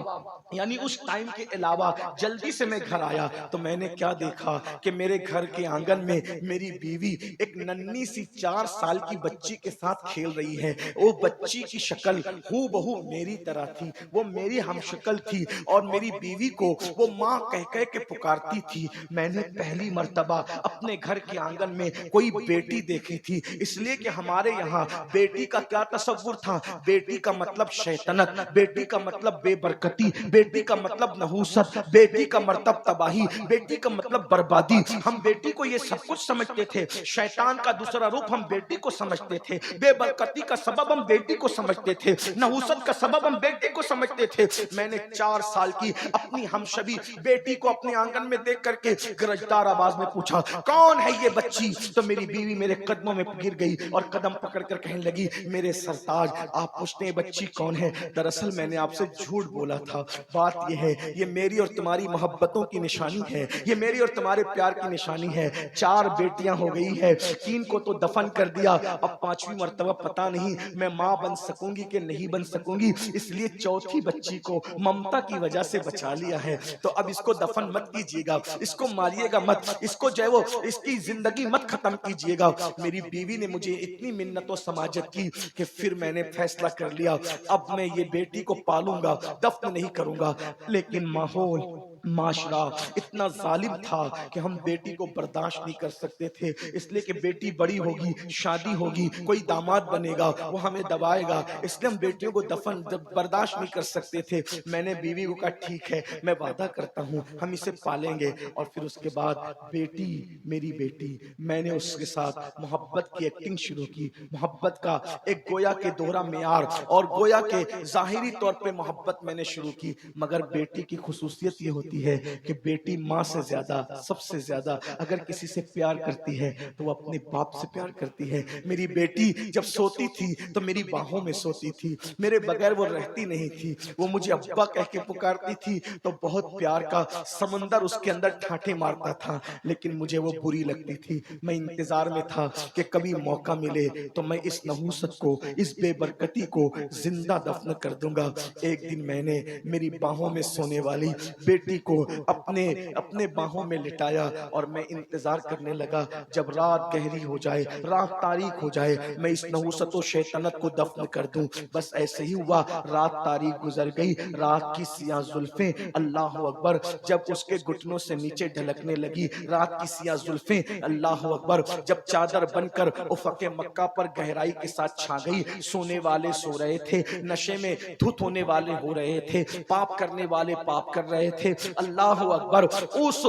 یعنی اس ٹائم کے علاوہ جلدی سے میں گھر آیا تو میں نے کیا دیکھا کہ میرے گھر کے آنگن میں میری بیوی ایک ننھی سی 4 سال کی بچی کے ساتھ کھیل رہی ہے۔ وہ بچی کی شکل ہو بہو میری طرح تھی، وہ میری ہم شکل تھی اور میری بیوی کو وہ ماں کہہ کہہ کے پکارتی تھی۔ میں نے پہلی مرتبہ اپنے گھر کے آنگن میں کوئی بیٹی دیکھی تھی، اس لیے کہ ہمارے یہاں بیٹی کا کیا تصور تھا، بیٹی کا مطلب شیطنت، بیٹی کا مطلب بے برکتی، بیٹی کا مطلب نحوست، بیٹی کا مطلب تباہی، بیٹی کا مطلب بربادی۔ ہم بیٹی کو یہ سب کچھ سمجھتے تھے، شیطان کا دوسرا روپ ہم بیٹی کو سمجھتے تھے، بے برکتی کا سبب ہم بیٹی کو سمجھتے تھے، نحوست کا سبب ہم بیٹی کو سمجھتے تھے۔ میں نے 4 سال کی اپنی ہمشبی بیٹی کو اپنے آنگن میں دیکھ کر کے گرجدار آواز میں پوچھا کون ہے یہ بچی؟ تو میری بیوی میرے قدموں میں گر گئی اور قدم پکڑ کر کہنے لگی میرے سرتاج آپ پوچھتے ہیں بچی کون ہے؟ دراصل میں نے آپ سے جھوٹ بولا تھا، بات یہ ہے یہ میری اور تمہاری محبتوں کی نشانی ہے، یہ میری اور تمہارے پیار کی نشانی ہے۔ 4 بیٹیاں ہو گئی ہے، 3 کو تو دفن کر دیا، اب 5ویں مرتبہ پتہ نہیں میں ماں بن سکوں گی کہ نہیں بن سکوں گی، اس لیے 4تھی بچی کو ممتا کی وجہ سے بچا لیا ہے، تو اب اس کو دفن مت کیجیے گا، اس کو ماریے گا مت، اس کو جو ہے وہ اس کی زندگی مت ختم کیجیے گا۔ میری بیوی نے مجھے اتنی منت و سماجت کی کہ پھر میں نے فیصلہ کر لیا اب میں یہ بیٹی کو پالوں گا، دفن نہیں کروں گا۔ لیکن ماحول معاشرہ اتنا ظالم تھا کہ ہم بیٹی کو برداشت نہیں کر سکتے تھے، اس لیے کہ بیٹی بڑی ہوگی، شادی ہوگی، کوئی داماد بنے گا، وہ ہمیں دبائے گا، اس لیے ہم بیٹیوں کو دفن برداشت نہیں کر سکتے تھے۔ میں نے بیوی کو کہا ٹھیک ہے میں وعدہ کرتا ہوں ہم اسے پالیں گے، اور پھر اس کے بعد بیٹی میری بیٹی میں نے اس کے ساتھ محبت کی ایکٹنگ شروع کی، محبت کا ایک گویا کے دوہرا معیار اور گویا کے ظاہری طور پہ محبت میں نے شروع کی، مگر بیٹی کی خصوصیت یہ ہوتی ہے کہ بیٹی ماں سے زیادہ سب سے زیادہ اگر کسی سے پیار کرتی ہے تو وہ اپنے باپ سے پیار کرتی ہے۔ میری بیٹی جب سوتی تھی تو میری باہوں میں سوتی تھی، میرے بغیر وہ رہتی نہیں تھی، وہ مجھے ابا کہہ کے پکارتی تھی تو بہت پیار کا سمندر اس کے اندر ٹھاٹھے مارتا تھا، لیکن مجھے وہ بری لگتی تھی۔ میں انتظار میں تھا کہ کبھی موقع ملے تو میں اس نحوست کو اس بے برکتی کو زندہ دفن کر دوں گا۔ ایک دن میں نے میری باہوں میں سونے والی بیٹی کو اپنے باہوں میں لٹایا اور میں انتظار کرنے لگا جب رات گہری ہو جائے، رات تاریک ہو جائے، میں اس نحوست و شیطنت کو دفن کر دوں۔ بس ایسے ہی ہوا، رات تاریک گزر گئی، رات کی سیاہ زلفیں اللہ اکبر جب اس کے گھٹنوں سے نیچے ڈھلکنے لگی، رات کی سیاہ زلفیں اللہ اکبر جب چادر بن کر افق مکہ پر گہرائی کے ساتھ چھا گئی، سونے والے سو رہے تھے، نشے میں دھت ہونے والے ہو رہے تھے، پاپ کرنے والے پاپ کر رہے تھے، اللہ اکبر اس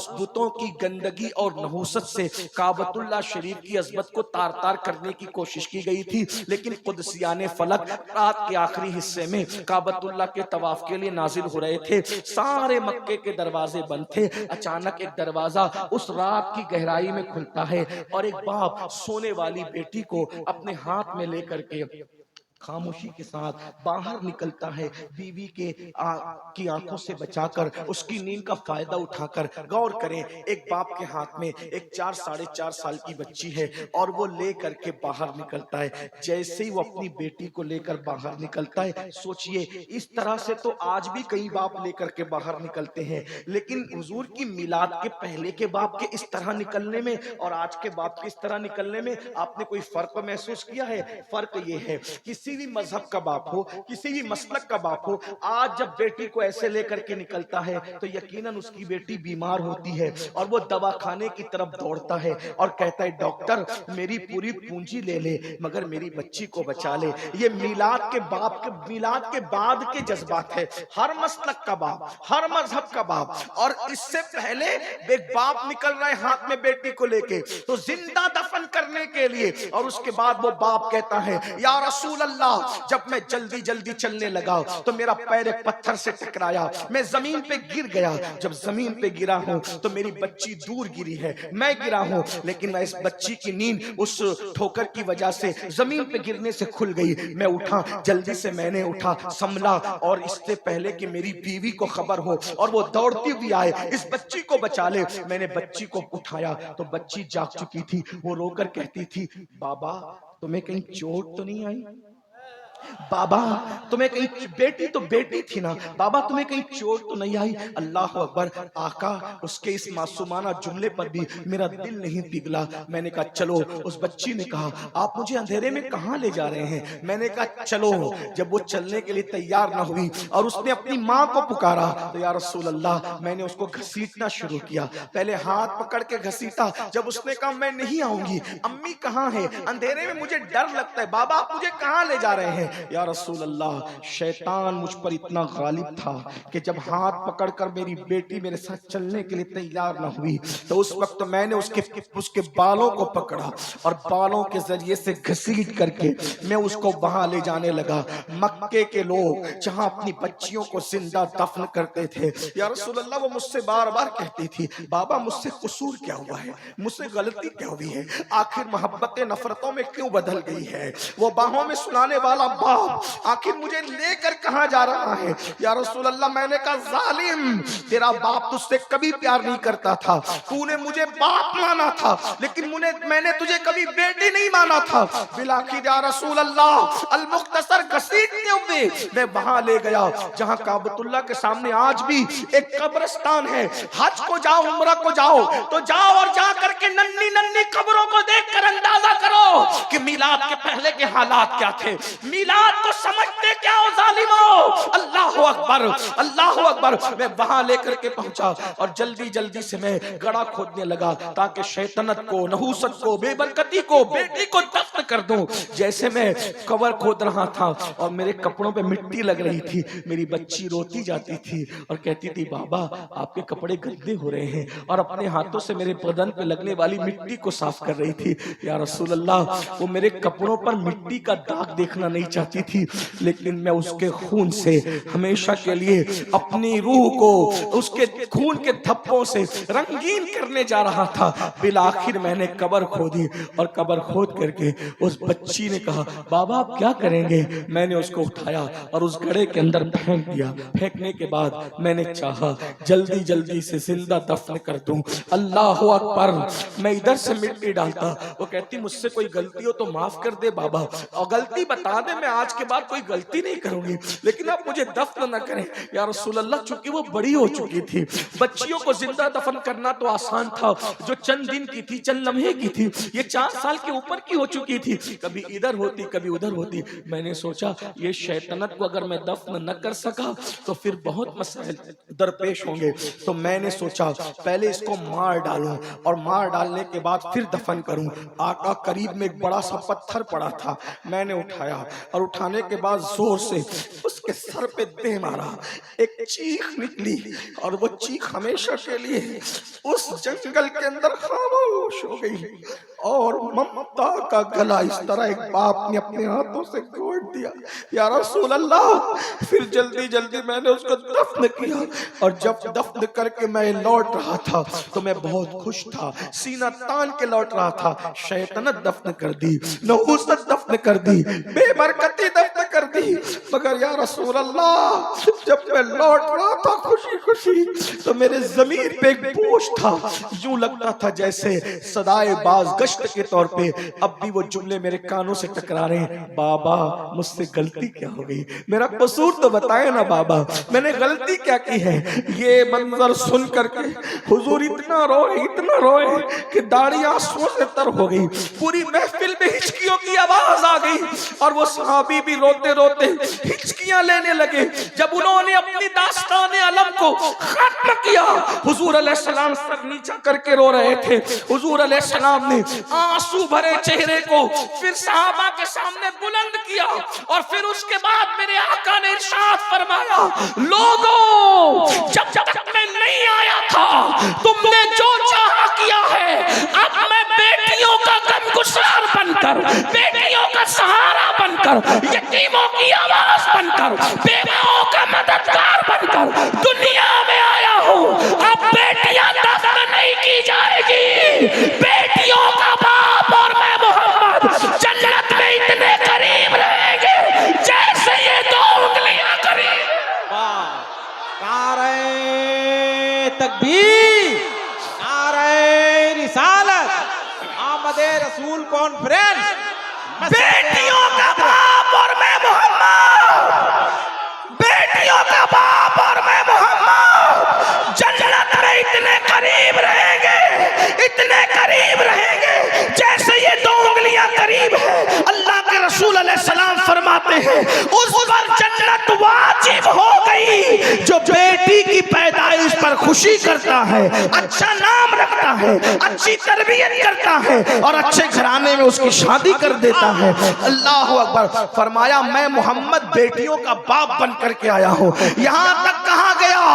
بتوں کی گندگی اور نحوست سے کعبۃ اللہ شریف کی عظمت کو تار تار کرنے کی کوشش کی گئی تھی، لیکن قدسیان فلک رات کے آخری حصے میں کعبۃ اللہ کے طواف کے لیے نازل ہو رہے تھے، سارے مکے کے دروازے بند تھے، اچانک ایک دروازہ اس رات کی گہرائی میں کھلتا ہے اور ایک باپ سونے والی بیٹی کو اپنے ہاتھ میں لے کر کے خاموشی کے ساتھ باہر نکلتا ہے، بیوی کی آنکھوں سے بچا کر اس کی نیند کا فائدہ اٹھا کر۔ غور کریں ایک باپ کے ہاتھ میں ایک 4 ساڑھے 4 سال کی بچی ہے اور وہ لے کر کے باہر نکلتا ہے، جیسے ہی وہ اپنی بیٹی کو لے کر باہر نکلتا ہے، سوچئے اس طرح سے تو آج بھی کئی باپ لے کر کے باہر نکلتے ہیں، لیکن حضور کی میلاد کے پہلے کے باپ کے اس طرح نکلنے میں اور آج کے باپ کے اس طرح نکلنے میں آپ نے کوئی فرق محسوس کیا ہے؟ فرق یہ ہے کسی بھی مذہب کا باپ ہو، کسی بھی مسلک کا باپ ہو، آج جب بیٹی کو ایسے لے کر کے نکلتا ہے تو یقیناً اس کی بیٹی بیمار ہوتی ہے اور وہ دواخانے کی طرف دوڑتا ہے اور کہتا ہے ڈاکٹر میری پوری پونجی لے لے مگر میری بچی کو بچا لے۔ یہ میلاد کے بعد کے جذبات ہے، ہر مسلک کا باپ، ہر مذہب کا باپ، اور اس سے پہلے ایک باپ نکل رہا ہے ہاتھ میں بیٹی کو لے کے تو زندہ دفن کرنے کے لیے، اور اس کے بعد وہ باپ کہتا ہے یا رسول اللہ اللہ جب میں جلدی جلدی چلنے لگا تو میرا پیر ایک پتھر سے ٹکرایا، میں زمین پہ گر گیا۔ جب زمین پہ گرا ہوں تو میری بچی دور گری ہے، میں گرا ہوں، لیکن میں اس بچی کی نیند اس ٹھوکر کی وجہ سے زمین پہ گرنے سے کھل گئی۔ میں اٹھا، جلدی سے میں نے اٹھا، سنبھلا، اور اس سے پہلے کہ میری بیوی کو خبر ہو اور وہ دوڑتی ہوئی آئے اس بچی کو بچا لے، میں نے بچی کو اٹھایا تو بچی جاگ چکی تھی۔ وہ رو کر کہتی تھی، بابا تمہیں کہیں چوٹ تو نہیں آئی؟ بابا تمہیں کہیں، بیٹی تو بیٹی تھی نا، بابا تمہیں کہیں چوٹ تو نہیں آئی؟ اللہ اکبر! آقا اس کے اس معصومانہ جملے پر بھی میرا دل نہیں پگھلا۔ میں نے کہا چلو، اس بچی نے کہا آپ مجھے اندھیرے میں کہاں لے جا رہے ہیں؟ میں نے کہا چلو۔ جب وہ چلنے کے لیے تیار نہ ہوئی اور اس نے اپنی ماں کو پکارا تو یا رسول اللہ میں نے اس کو گھسیٹنا شروع کیا، پہلے ہاتھ پکڑ کے گھسیٹا۔ جب اس نے کہا میں نہیں آؤں گی، امی کہاں ہے؟ اندھیرے میں مجھے ڈر لگتا ہے، بابا آپ مجھے کہاں لے جا رہے ہیں؟ یا رسول اللہ شیطان مجھ پر اتنا غالب تھا کہ جب ہاتھ پکڑ کر میری بیٹی میرے ساتھ چلنے کے لیے تیار نہ ہوئی تو اس وقت میں نے اس کے بالوں کو پکڑا اور بالوں کے ذریعے سے گھسیٹ کر کے میں اس کو وہاں لے جانے لگا۔ مکے کے لوگ جہاں اپنی بچیوں کو زندہ دفن کرتے تھے، یا رسول اللہ وہ مجھ سے بار بار کہتی تھی بابا مجھ سے قصور کیا ہوا ہے، مجھ سے غلطی کیا ہوئی ہے، آخر محبت نفرتوں میں کیوں بدل گئی ہے؟ وہ باہوں میں سنانے والا باپ آخر مجھے لے کر کہاں جا رہا ہے؟ یا رسول اللہ میں نے کہا ظالم، تیرا باپ تجھ سے کبھی پیار نہیں کرتا تھا، تو نے مجھے باپ مانا تھا لیکن میں نے تجھے کبھی بیٹی نہیں مانا تھا۔ بلاخر یا رسول اللہ المختصر گھسیٹتے ہوئے میں وہاں لے گیا جہاں کعبۃ اللہ کے سامنے آج بھی ایک قبرستان ہے۔ حج کو جاؤ، عمرہ کو جاؤ تو جاؤ اور جا کر کے ننھی ننھی قبروں کو دیکھ کر اندازہ کرو کہ میلاد کے پہلے کے حالات کیا تھے، میلاد کو سمجھتے کیا ہو ظالمو؟ اللہ اکبر، اللہ اکبر۔ میں وہاں لے کر کے پہنچا اور جلدی جلدی سے میں گڑھا کھودنے لگا تاکہ شیطنت کو، نحوست کو، بے برکتی کو، بیٹی کو دفن کر دوں۔ جیسے میں قبر کھود رہا تھا اور میرے کپڑوں پہ مٹی لگ رہی تھی، میری بچی روتی جاتی تھی اور کہتی تھی بابا آپ کے کپڑے گندے ہو رہے ہیں، اور اپنے ہاتھوں سے میرے بدن پہ لگنے والی مٹی کو صاف کر رہی تھی۔ یا رسول اللہ وہ میرے کپڑوں پر مٹی کا داغ دیکھنا نہیں چاہتی تھی، لیکن میں اس کے خون سے ہمیشہ کے لیے اپنی روح کو اس کے خون کے دھبوں سے رنگین کرنے جا رہا تھا۔ بالآخر میں نے قبر کھودی اور قبر کھود کر کے اس بچی نے کہا بابا آپ کیا کریں گے؟ میں نے اس کو اٹھایا اور اس گڑھے کے اندر پھینک دیا۔ پھینکنے کے بعد میں نے چاہا جلدی جلدی سے زندہ دفن کر دوں۔ اللہ اکبر! میں ادھر سے مٹی ڈالتا، وہ کہتی مجھ سے کوئی غلطی ہو تو معاف کر دے بابا، اور غلطی بتا دے، میں آج کے بعد کوئی غلطی نہیں کروں گی، لیکن آپ مجھے دفن نہ کریں۔ یا رسول اللہ چونکہ وہ بڑی ہو چکی تھی، بچیوں کو زندہ دفن کرنا تو آسان تھا، جو چند دن کی تھی، چند لمحے کی تھی، یہ 4 سال کے اوپر کی ہو چکی تھی، کبھی ادھر ہوتی کبھی ادھر ہوتی۔ میں نے سوچا یہ شیطنت کو اگر میں دفن نہ کر سکا تو پھر بہت مسائل درپیش ہوں گے، تو میں نے سوچا پہلے اس کو مار ڈالوں اور مار ڈالنے کے بعد پھر دفن کروں۔ آقا قریب میں ایک بڑا سا پتھر پڑا تھا، میں نے اٹھایا اور اٹھانے کے بعد زور سے اس کے سر پہ دے مارا، ایک چیخ نکلی اور وہ چیخ ہمیشہ کے لیے اس جنگل کے اندر خاموش ہو گئی، اور ممتا کا گلا اس طرح ایک باپ نے اپنے ہاتھوں سے گھونٹ دیا۔ یا رسول اللہ پھر جلدی جلدی میں نے اس کو دفن کیا، اور جب دفن کر کے میں لوٹ رہا تھا تو میں بہت خوش تھا، سینہ تان کے لوٹ رہا تھا۔ شیطنت دفن کر دی، نحوست دفن کر دی، بے برکتی دفن کر دی، مگر یا رسول اللہ جب میں لوٹ رہا تھا خوشی خوشی تو میرے ضمیر پہ ایک بوجھ تھا، یوں لگتا تھا جیسے صدائے باز گشت کے طور پہ اب بھی وہ جملے میرے کانوں سے ٹکرا رہے ہیں، بابا مجھ سے غلطی کیا ہو گئی، میرا قصور تو بتائے نا بابا، میں نے غلطی کیا کی ہے؟ یہ منظر سن کر کے حضور اتنا روئے کہ داڑھی آنسوؤں سے تر ہو گئی، پوری محفل میں ہچکیوں کی آواز آ گئی، اور وہ صحابی بھی روتے روتے ہچکیاں لینے لگے۔ جب انہوں نے اپنی داستان علم کو ختم کیا، حضور علیہ السلام سر نیچا کر کے رو رہے تھے، حضور علیہ السلام نے آنسو بھرے چہرے کو پھر صحابہ کے سامنے بلند کیا، اور پھر اس کے بعد میرے آقا نے ارشاد فرمایا لوگوں جب تک میں نہیں آیا تھا تم نے جو چاہا کیا ہے، اب میں بیٹیوں کا غمگسار بن کر، بیٹیوں کا سہارا بن کر, یتیموں کی آواز بن کر, بیواؤں کا مددگار بن کر دنیا میں آیا ہوں. اب بیٹیاں دفن نہیں کی جائے گی, بیٹیوں کا باپ اور میں محمد جنت میں اتنے قریب رہیں گے جیسے یہ دو انگلیاں قریب. واہ, نعرہ تکبیر, نعرہ رسالت, آمد رسول کانفرنس. بیٹیوں کا باپ اور میں محمد, بیٹیوں کا باپ اور میں محمد جنت میں اتنے قریب رہیں گے, اتنے قریب رہیں گے جیسے یہ دو انگلیاں قریب ہیں. اللہ کے رسول علیہ السلام فرماتے ہیں اس پر جنت واجب ہو گئی جو بیٹی کی پیدائش پر خوشی کرتا ہے, اچھا نام رکھتا ہے, اچھی تربیت کرتا ہے اور اچھے گھرانے میں اس کی شادی کر دیتا ہے. اللہ اکبر. فرمایا میں محمد بیٹیوں کا باپ بن کر کے آیا ہوں. یہاں تک کہا گیا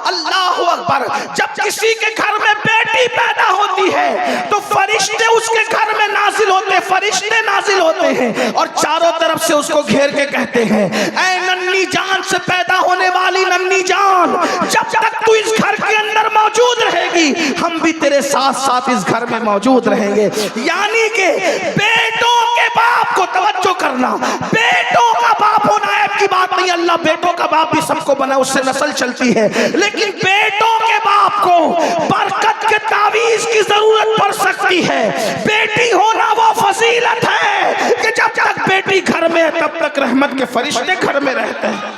اللہ اکبر جب کسی کے گھر میں بیٹی پیدا ہوتی ہے تو فرشتے اس کے گھر میں نازل ہوتے, فرشتے نازل ہوتے ہیں اور چاروں طرف سے اس کو گھیر کے کہتے ہیں اے ننھی جان سے پیدا ہونے والی ننھی جان, جب تک تو اس گھر کے اندر موجود رہے گی ہم بھی تیرے ساتھ ساتھ اس گھر میں موجود رہیں گے. یعنی کہ بیٹوں کے باپ کو توجہ کرنا, بیٹوں کا باپ ہونا عیب کی بات نہیں, اللہ بیٹوں کا باپ بھی سب کو بنا, اس سے نسل چلتی ہے, لیکن بیٹوں کے باپ کو برکت کے تعویذ کی ضرورت پڑ سکتی ہے. بیٹی ہونا وہ فضیلت ہے کہ جب تک بیٹی گھر میں ہے تب تک رحمت کے فرشتے گھر میں رہتے ہیں.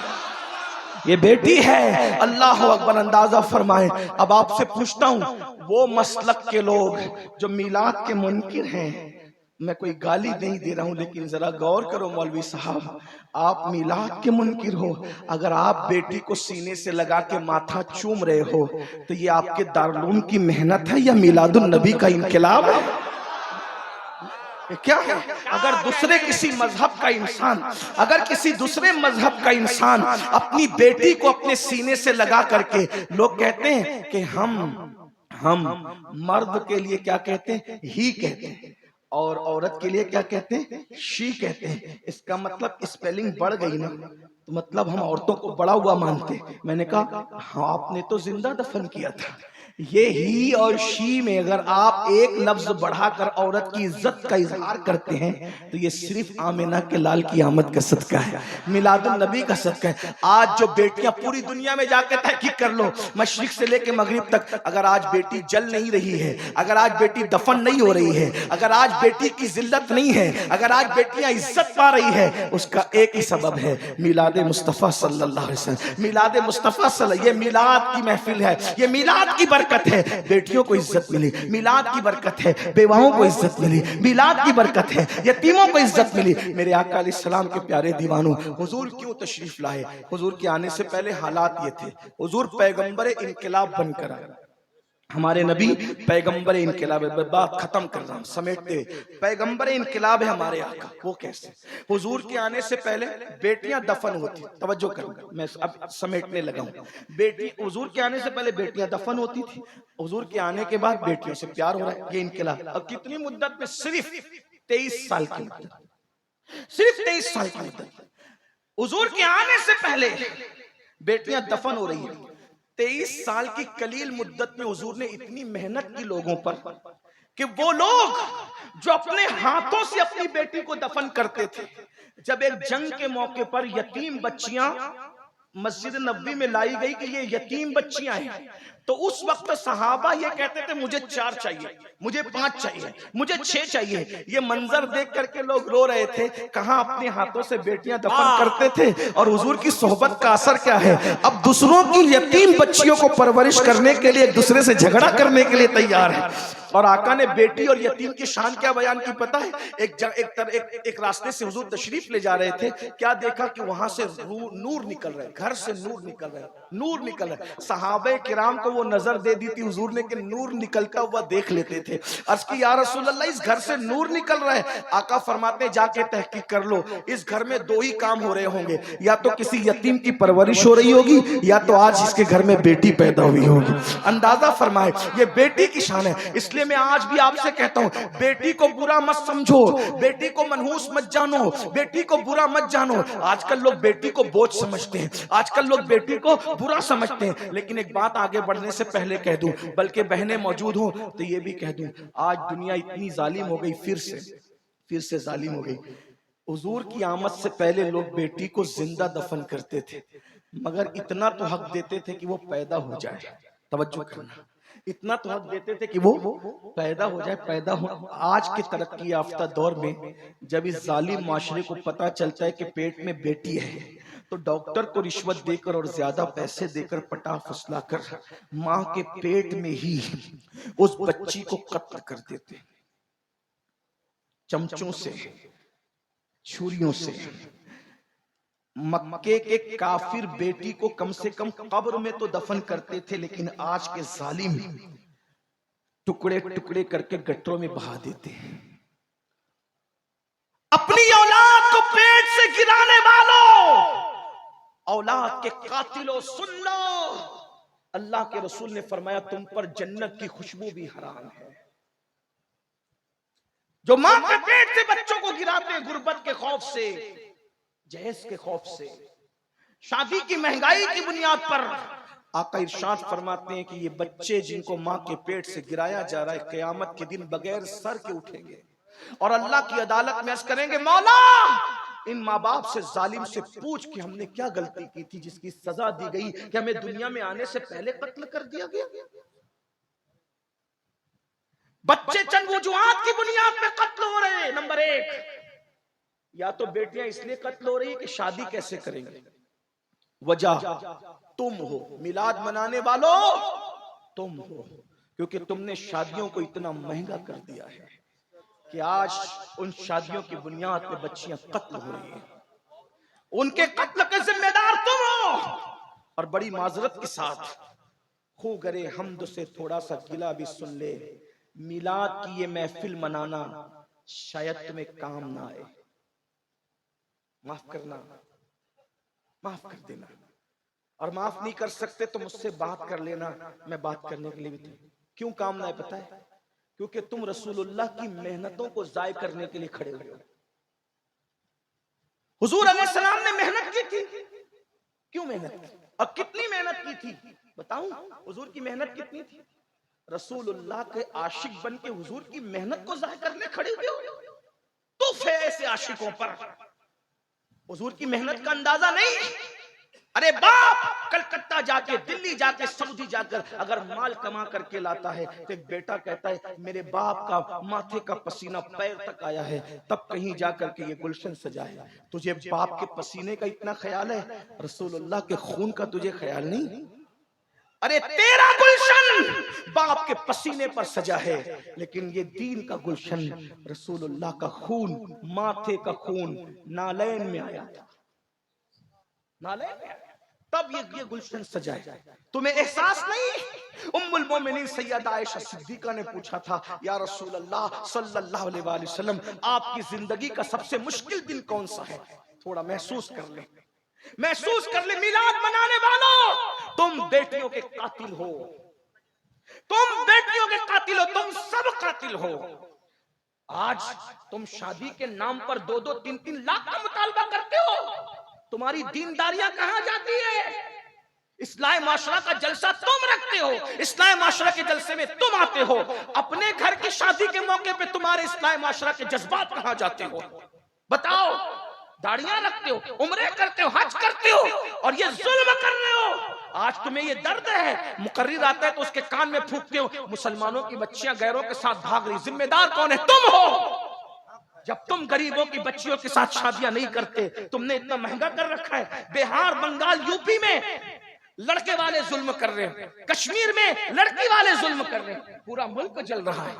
یہ بیٹی ہے. اللہ اکبر. اندازہ فرمائیں. اب آپ سے پوچھتا ہوں وہ مسلک کے لوگ جو میلاد کے منکر ہیں, میں کوئی گالی نہیں دے رہا ہوں لیکن ذرا غور کرو مولوی صاحب, آپ میلاد کے منکر ہو, اگر آپ بیٹی کو سینے سے لگا کے ماتھا چوم رہے ہو تو یہ آپ کے دارالعلوم کی محنت ہے یا میلاد النبی کا انقلاب ہے؟ کیا ہے؟ اگر دوسرے کسی مذہب کا انسان, اگر کسی دوسرے مذہب کا انسان اپنی بیٹی کو اپنے سینے سے لگا کر کے, لوگ کہتے ہیں کہ ہم مرد کے لیے کیا کہتے ہیں, ہی کہتے ہیں, اور عورت کے لیے کیا کہتے ہیں, شی کہتے ہیں. اس کا مطلب اسپیلنگ بڑھ گئی نا, تو مطلب ہم عورتوں کو بڑا ہوا مانتے. میں نے کہا ہاں آپ نے تو زندہ دفن کیا تھا. یہ ہی اور شی میں اگر آپ ایک لفظ بڑھا کر عورت کی عزت کا اظہار کرتے ہیں تو یہ صرف آمنہ کے لال کی آمد کا صدقہ ہے, میلاد النبی کا صدقہ ہے. آج جو بیٹیاں پوری دنیا میں جا کے تحقیق کر لو, مشرق سے لے کے مغرب تک, اگر آج بیٹی جل نہیں رہی ہے, اگر آج بیٹی دفن نہیں ہو رہی ہے, اگر آج بیٹی کی ذلت نہیں ہے, اگر آج بیٹیاں عزت پا رہی ہے, اس کا ایک ہی سبب ہے میلاد مصطفیٰ صلی اللہ علیہ وسلم. میلاد مصطفیٰ صلی اللہ علیہ وسلم, یہ میلاد کی محفل ہے, یہ میلاد کی برکت ہے. بیٹیوں کو عزت ملی, میلاد کی برکت ہے. بیواؤں کو عزت ملی, میلاد کی برکت ہے. یتیموں کو عزت ملی. میرے آقا علیہ السلام کے پیارے دیوانوں, حضور کیوں تشریف لائے؟ حضور کے آنے سے پہلے حالات یہ تھے, حضور پیغمبر انقلاب بن کر آئے. ہمارے نبی پیغمبر انقلاب, بات ختم کر رہا ہوں سمیٹتے, پیغمبر انقلاب ہے ہمارے آقا. وہ کیسے؟ حضور کے آنے سے پہلے بیٹیاں دفن ہوتی, توجہ کرنا میں اب سمیٹنے لگا ہوں. بیٹی حضور کے آنے سے پہلے بیٹیاں دفن ہوتی تھی, حضور کے آنے کے بعد بیٹیوں سے پیار ہو رہا ہے. یہ انقلاب. اور کتنی مدت میں؟ صرف 23 سال کی مدت, صرف 23 سال کی مدت. حضور کے آنے سے پہلے بیٹیاں دفن ہو رہی ہیں. 23 سال کی قلیل مدت میں حضور نے اتنی محنت کی لوگوں پر کہ وہ لوگ جو اپنے ہاتھوں سے اپنی بیٹی کو دفن کرتے تھے, جب ایک جنگ کے موقع پر یتیم بچیاں مسجد نبوی میں لائی گئی کہ یہ یتیم بچیاں ہیں, تو اس وقت صحابہ یہ کہتے تھے مجھے 4 چاہیے, مجھے 5 چاہیے, مجھے 6 چاہیے. یہ منظر دیکھ کر کے لوگ رو رہے تھے. کہاں اپنے ہاتھوں سے بیٹیاں دفن کرتے تھے, اور حضور کی صحبت کا اثر کیا ہے, اب دوسروں کی یتیم بچیوں کو پرورش کرنے کے لیے ایک دوسرے سے جھگڑا کرنے کے لیے تیار ہے. اور آقا نے بیٹی اور یتیم کی شان کیا بیان کی پتہ ہے؟ ایک راستے سے حضور تشریف لے جا رہے تھے, کیا دیکھا کہ وہاں سے نور نکل رہے, گھر سے نور نکل رہے, نور نکل رہے. صحابہ کرام کو وہ نظر دے دی تھی حضور نے کہ نور نکلتا ہوا دیکھ لیتے تھے. عرض کی یا رسول اللہ اس گھر سے نور نکل رہا ہے. آقا فرماتے جا کے تحقیق کر لو, اس گھر میں 2 ہی کام ہو رہے ہوں گے, یا تو کسی یتیم کی پرورش ہو رہی ہوگی, یا تو آج اس کے گھر میں بیٹی پیدا ہوئی ہوگی. اندازہ فرمائے, یہ بیٹی کی شان ہے. اس لیے لیے میں آج بھی آپ سے کہتا ہوں بیٹی کو برا مت سمجھو, بیٹی کو منحوس مت جانو, بیٹی کو برا مت جانو. آج کل لوگ بیٹی کو بوجھ سمجھتے ہیں, آج کل لوگ بیٹی کو برا سمجھتے ہیں. لیکن ایک بات آگے بڑھنے سے پہلے کہہ دوں, بلکہ بہنیں موجود ہوں تو یہ بھی کہہ دوں, آج دنیا اتنی ظالم ہو گئی, پھر سے ظالم ہو گئی. حضور کی آمد سے پہلے لوگ بیٹی کو زندہ دفن کرتے تھے, مگر اتنا تو حق دیتے تھے کہ وہ پیدا ہو جائے. توجہ کرنا, اتنا تو حق دیتے تھے کہ وہ پیدا ہو جائے, پیدا ہو. آج کے ترقی یافتہ دور میں جب اس ظالم معاشرے کو پتا چلتا ہے کہ پیٹ میں بیٹی ہے تو ڈاکٹر کو رشوت دے کر اور زیادہ پیسے دے کر پٹا پھسلا کر ماں کے پیٹ میں ہی اس بچی کو قتل کر دیتے, چمچوں سے, چھریوں سے. مکے کے کافر بیٹی کو کم سے کم قبر میں تو دفن کرتے تھے, لیکن آج کے ظالم ٹکڑے ٹکڑے کر کے گٹروں میں بہا دیتے ہیں. اپنی اولاد کو پیٹ سے گرانے والوں, اولاد کے قاتلوں, سن لو, اللہ کے رسول نے فرمایا تم پر جنت کی خوشبو بھی حرام ہے. جو ماں کے پیٹ سے بچوں کو گراتے ہیں غربت کے خوف سے, جہیز کے خوف سے, شادی کی مہنگائی کی بنیاد پر, آقا ارشاد فرماتے ہیں کہ یہ بچے جن کو ماں کے پیٹ سے گرایا جا رہا ہے قیامت کے دن بغیر سر کے اٹھیں گے اور اللہ کی عدالت میں عرض کریں گے مولا ان ماں باپ سے, ظالم سے پوچھ کہ ہم نے کیا غلطی کی تھی جس کی سزا دی گئی کہ ہمیں دنیا میں آنے سے پہلے قتل کر دیا گیا. بچے چند وجوہات کی بنیاد پہ قتل ہو رہے ہیں. نمبر 1, یا تو بیٹیاں اس لیے قتل ہو رہی ہیں کہ شادی کیسے کریں گے, وجہ تم ہو, میلاد منانے والوں تم ہو, کیونکہ تم نے شادیوں کو اتنا مہنگا کر دیا ہے کہ آج ان شادیوں کی بنیاد پہ بچیاں قتل ہو رہی ہیں. ان کے قتل کے ذمہ دار تم ہو. اور بڑی معذرت کے ساتھ خو گرے حمد سے تھوڑا سا گلا بھی سن لے, میلاد کی یہ محفل منانا شاید تمہیں کام نہ آئے. معاف کرنا, معاف کر دینا, اور معاف نہیں کر سکتے تو مجھ سے بات کر لینا, میں بات کرنے کے لیے بھی تھی. کیوں کام نہ آئے پتہ ہے؟ کیونکہ تم رسول اللہ کی محنتوں کو ضائع کرنے کے لیے کھڑے ہوئے ہو. حضور علیہ السلام نے محنت کی تھی, کیوں محنت کی اور کتنی محنت کی تھی بتاؤں؟ حضور کی محنت کتنی تھی؟ رسول اللہ کے عاشق بن کے حضور کی محنت کو ضائع کرنے کھڑے ہوئے ہو. تو ایسے عاشقوں پر حضور کی محنت کا اندازہ نہیں. ارے باپ کلکتہ جا کے, دلی جا کے, سعودی جا کر اگر مال کما کر کے لاتا ہے تو ایک بیٹا کہتا ہے میرے باپ کا ماتھے کا پسینہ پیر تک آیا ہے, تب کہیں جا کر کے یہ گلشن سجا ہے. تجھے باپ کے پسینے کا اتنا خیال ہے, رسول اللہ کے خون کا تجھے خیال نہیں؟ ارے تیرا گلشن باپ کے پسینے پر سجا ہے, لیکن یہ دین کا گلشن رسول اللہ کا خون, ماتھے کا خون نالین میں آیا تھا, نالین میں آیا, تب یہ گلشن سجا ہے. تمہیں احساس نہیں؟ ام المومنین سیدہ عائشہ صدیقہ نے پوچھا تھا یا رسول اللہ صلی اللہ علیہ وآلہ وسلم آپ کی زندگی کا سب سے مشکل دن کون سا ہے؟ تھوڑا محسوس کر لیں, محسوس کر لیں. میلاد منانے والوں تم بیٹیوں کے قاتل ہو, تم بیٹیوں کے قاتل ہو, تم سب قاتل ہو. آج تم شادی کے نام پر 2-3 لاکھ کا مطالبہ کرتے ہو, تمہاری دینداریاں کہاں جاتی ہے؟ اصلاح معاشرہ کا جلسہ تم رکھتے ہو, اصلاح معاشرہ کے جلسے میں تم آتے ہو, اپنے گھر کی شادی کے موقع پہ تمہارے اصلاح معاشرہ کے جذبات کہاں جاتے ہو؟ بتاؤ. داڑیاں رکھتے ہو, عمرے کرتے ہو, حج کرتے ہو, اور یہ ظلم کر رہے ہو. آج تمہیں یہ درد ہے, مقرر آتا ہے تو اس کے کان میں پھونکتے ہو مسلمانوں کی بچیاں غیروں کے ساتھ بھاگ رہی, ذمہ دار کون ہے؟ تم ہو. جب تم غریبوں کی بچیوں کے ساتھ شادیاں نہیں کرتے, تم نے اتنا مہنگا کر رکھا ہے. بہار, بنگال, یوپی میں لڑکے والے ظلم کر رہے ہیں, کشمیر میں لڑکی والے ظلم کر رہے ہیں, پورا ملک جل رہا ہے.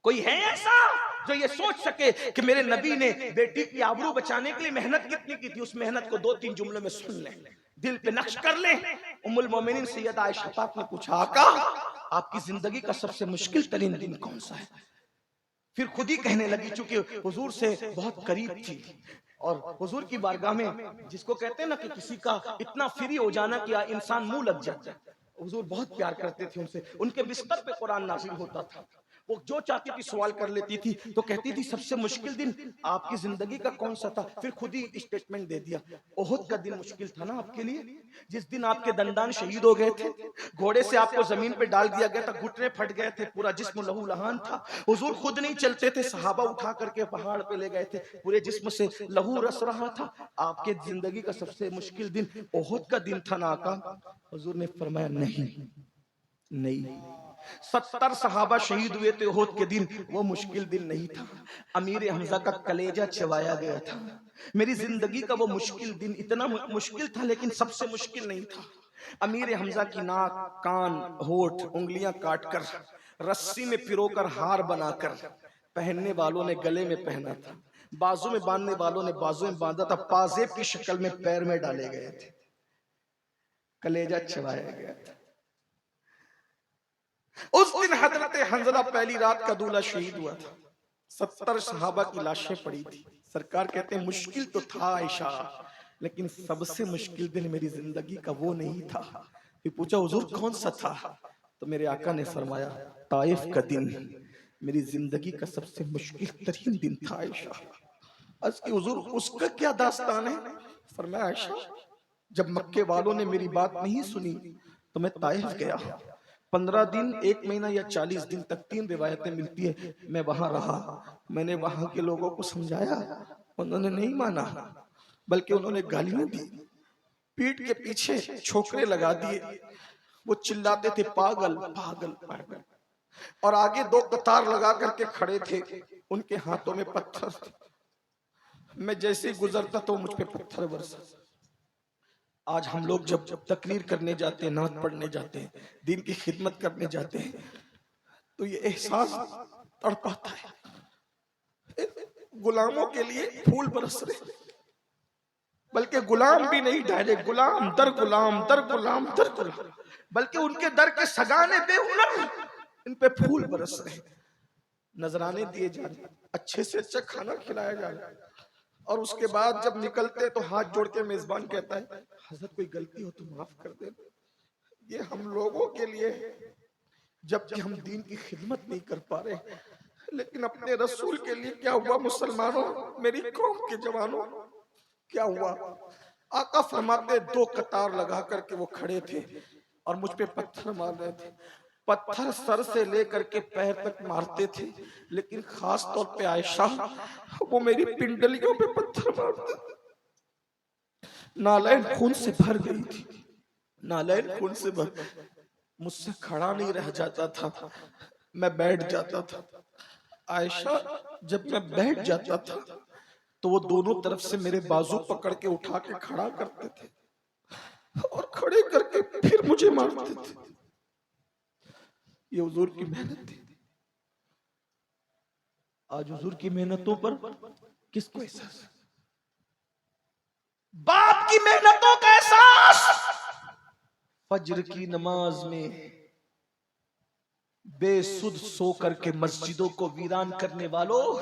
کوئی ہے ایسا جو یہ سوچ سکے کہ میرے نبی نے بیٹی کی آبرو بچانے کے لیے محنت کتنی کی تھی؟ اس محنت کو 2-3 جملوں میں سن لیں, دل پہ نقش کر لیں. ام المومنین سیدہ عائشہ پاک نے پوچھا آقا آپ کی زندگی کا سب سے مشکل ترین دن کون سا ہے؟ پھر خود ہی کہنے لگی, چونکہ حضور سے بہت قریب تھی اور حضور کی بارگاہ میں جس کو کہتے ہیں نا کہ کسی کا اتنا فری ہو جانا کہ انسان منہ لگ جاتا ہے, حضور بہت پیار کرتے تھے ان سے. ان کے بستر پہ قرآن نازل ہوتا تھا, وہ جو چاہتی تھی سوال کر لیتی تھی. تو کہتی تھی سب سے مشکل دن آپ کی زندگی کا کون سا تھا؟ پھر خود ہی اسٹیٹمنٹ دے دیا, احد کا دن مشکل تھا نا آپ کے لیے, جس دن آپ کے دندان شہید ہو گئے تھے, گھوڑے سے آپ کو زمین پہ ڈال دیا گیا تھا, گھٹنے پھٹ گئے تھے, پورا جسم لہو لہان تھا, حضور خود نہیں چلتے تھے, صحابہ اٹھا کر کے پہاڑ پہ لے گئے تھے, پورے جسم سے لہو رس رہا تھا. آپ کے زندگی کا سب سے مشکل دن احد کا دن تھا نا آقا؟ حضور نے فرمایا نہیں نہیں, 70 صحابہ شہید ہوئے تھے احد کے دن, وہ مشکل دن نہیں تھا. امیر حمزہ کا کلیجہ چبایا گیا تھا. میری زندگی کا وہ مشکل دن اتنا مشکل تھا لیکن سب سے مشکل نہیں تھا. امیر حمزہ کی ناک, کان, ہونٹ, انگلیاں کاٹ کر, رسی میں پرو کر, ہار بنا کر پہننے والوں نے گلے میں پہنا تھا, بازو میں باندھنے والوں نے بازو میں باندھا تھا, پازیب کی شکل میں پیر میں ڈالے گئے تھے, کلیجہ چبایا گیا تھا. اس دن حضرت حنظلہ پہلی رات کا دولہ شہید ہوا تھا. 70 صحابہ کی لاشیں پڑی تھی. سرکار کہتے ہیں مشکل تو تھا عائشہ, لیکن سب سے مشکل دن میری زندگی کا وہ نہیں تھا. پھر پوچھا حضور کون سا تھا؟ تو میرے آقا نے فرمایا طائف کا دن میری زندگی کا سب سے مشکل ترین دن تھا عائشہ. اس کی حضور اس کا کیا داستان ہے؟ فرمایا عائشہ جب مکے والوں نے میری بات نہیں سنی تو میں طائف گیا, 15 دن, 1 مہینہ یا 40 دن تک, 3 روایتیں ملتی ہیں, میں وہاں رہا. میں نے وہاں کے لوگوں کو سمجھایا, انہوں نے نہیں مانا, بلکہ انہوں نے گالیاں دی, پیٹ کے پیچھے چھوکرے لگا دیے, وہ چلاتے تھے پاگل پاگل پاگل, اور آگے 2 قطار لگا کر کے کھڑے تھے, ان کے ہاتھوں میں پتھر تھے. میں جیسے گزرتا تو مجھ پہ پتھر برسا. آج ہم لوگ جب تقریر کرنے جاتے ہیں, نعت پڑھنے جاتے ہیں, دین کی خدمت کرنے جاتے ہیں, تو یہ احساس تڑپاتا ہے غلاموں کے لیے پھول برس رہے, بلکہ غلام بھی نہیں, ڈائریکٹ غلام در غلام در غلام در غلام, بلکہ ان کے در کے سگانے بے ہنر ان پہ پھول برس رہے, نذرانے دیے جا رہے, اچھے سے اچھا کھانا کھلایا جا رہا ہے. اور اس کے بعد جب نکلتے تو ہاتھ جوڑ کے میزبان کہتا ہے حضرت کوئی غلطی ہو تو معاف کر دے. یہ ہم لوگوں کے لیے جبکہ ہم دین کی خدمت نہیں کر پا رہے, لیکن اپنے رسول کے لیے کیا ہوا مسلمانوں, میری قوم کے جوانوں کیا ہوا؟ آقا فرماتے 2 قطار لگا کر کے وہ کھڑے تھے اور مجھ پہ پتھر مار رہے تھے. پتھر سر سے لے کر کے پیر تک مارتے تھے, لیکن خاص طور پہ عائشہ وہ میری پنڈلیوں پہ پتھر مارتے تھے. نالین خون سے بھر گئی تھی, نالین خون سے بھر, مجھ سے کھڑا نہیں رہ جاتا تھا, میں بیٹھ جاتا تھا. عائشہ جب میں بیٹھ جاتا تھا تو وہ دونوں طرف سے میرے بازو پکڑ کے اٹھا کے کھڑا کرتے تھے اور کھڑے کر کے پھر مجھے مارتے تھے. یہ حضور کی محنت تھی. آج حضور کی محنتوں پر کس کو احساس؟ باپ کی محنتوں کا احساس فجر کی نماز میں بے سد سو کر کے مسجدوں کو ویران کرنے والوں,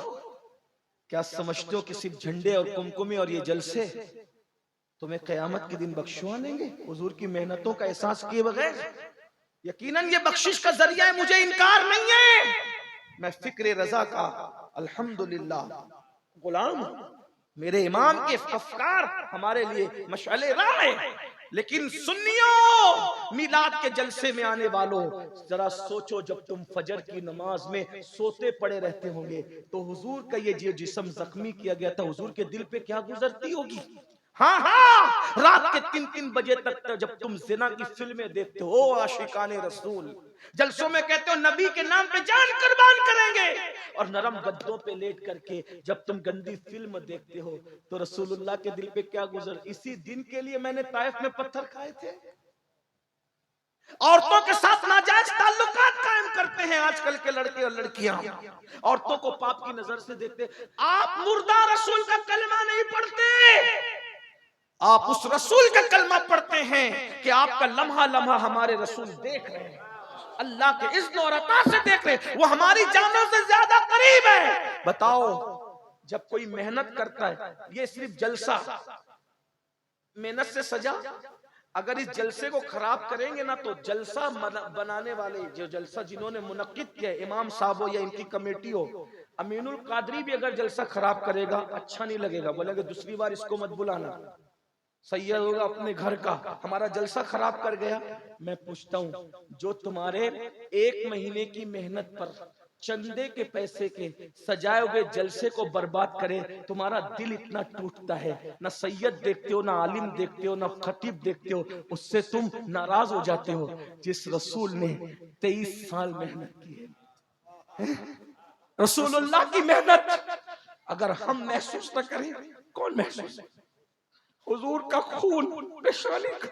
کیا سمجھتے ہو کہ صرف جھنڈے اور کمکمے اور یہ جلسے تمہیں قیامت کے دن بخشوا لیں گے حضور کی محنتوں کا احساس کیے بغیر؟ یقیناً یہ بخشش کا ذریعہ ہے, مجھے انکار نہیں ہے. میں فکر رضا کا الحمدللہ غلام ہوں, میرے امام کے افکار ہمارے لیے مشعل راہ ہے. لیکن سنیوں, میلاد کے جلسے میں آنے والوں, ذرا سوچو جب تم فجر کی نماز میں سوتے پڑے رہتے ہوں گے تو حضور کا یہ جسم زخمی کیا گیا تھا, حضور کے دل پہ کیا گزرتی ہوگی؟ ہاں ہاں, رات کے 3 بجے تک جب تم زنا کی فلمیں دیکھتے ہو عاشقان رسول, جلسوں میں کہتے ہو نبی کے نام پہ جان قربان کریں گے, اور نرم گدوں پہ لیٹ کر کے جب تم گندی فلم دیکھتے ہو تو رسول اللہ کے دل پہ کیا گزر؟ اسی دن کے لیے میں نے طائف میں پتھر کھائے تھے. عورتوں کے ساتھ ناجائز تعلقات قائم کرتے ہیں آج کل کے لڑکے اور لڑکیاں, عورتوں کو پاپ کی نظر سے دیکھتے. آپ مردہ رسول کا کلمہ نہیں پڑھتے, آپ اس رسول کا کلمہ پڑھتے ہیں کہ آپ کا لمحہ لمحہ ہمارے رسول دیکھ رہے ہیں, اللہ کے اذن اور عطا سے دیکھ رہے ہیں, وہ ہماری جانوں سے زیادہ قریب ہے. بتاؤ جب کوئی محنت کرتا ہے, یہ صرف جلسہ محنت سے سجا, اگر اس جلسے کو خراب کریں گے نا تو جلسہ بنانے والے جو جلسہ جنہوں نے منعقد کیا، امام صاحب ہو یا ان کی کمیٹی ہو، امین القادری بھی اگر جلسہ خراب کرے گا اچھا نہیں لگے گا، بولے گا دوسری بار اس کو مت بلانا، سید ہوگا اپنے گھر کا، ہمارا جلسہ خراب کر گیا۔ میں پوچھتا ہوں جو تمہارے 1 مہینے کی محنت پر چندے کے پیسے کے سجائے ہوئے جلسے کو برباد کرے، تمہارا دل اتنا ٹوٹتا ہے، نہ سید دیکھتے ہو، نہ عالم دیکھتے ہو، نہ خطیب دیکھتے ہو، اس سے تم ناراض ہو جاتے ہو جس رسول نے 23 سال محنت کی ہے۔ رسول اللہ کی محنت اگر ہم محسوس نہ کریں کون محسوس؟ حضور کا خون پیشانی کا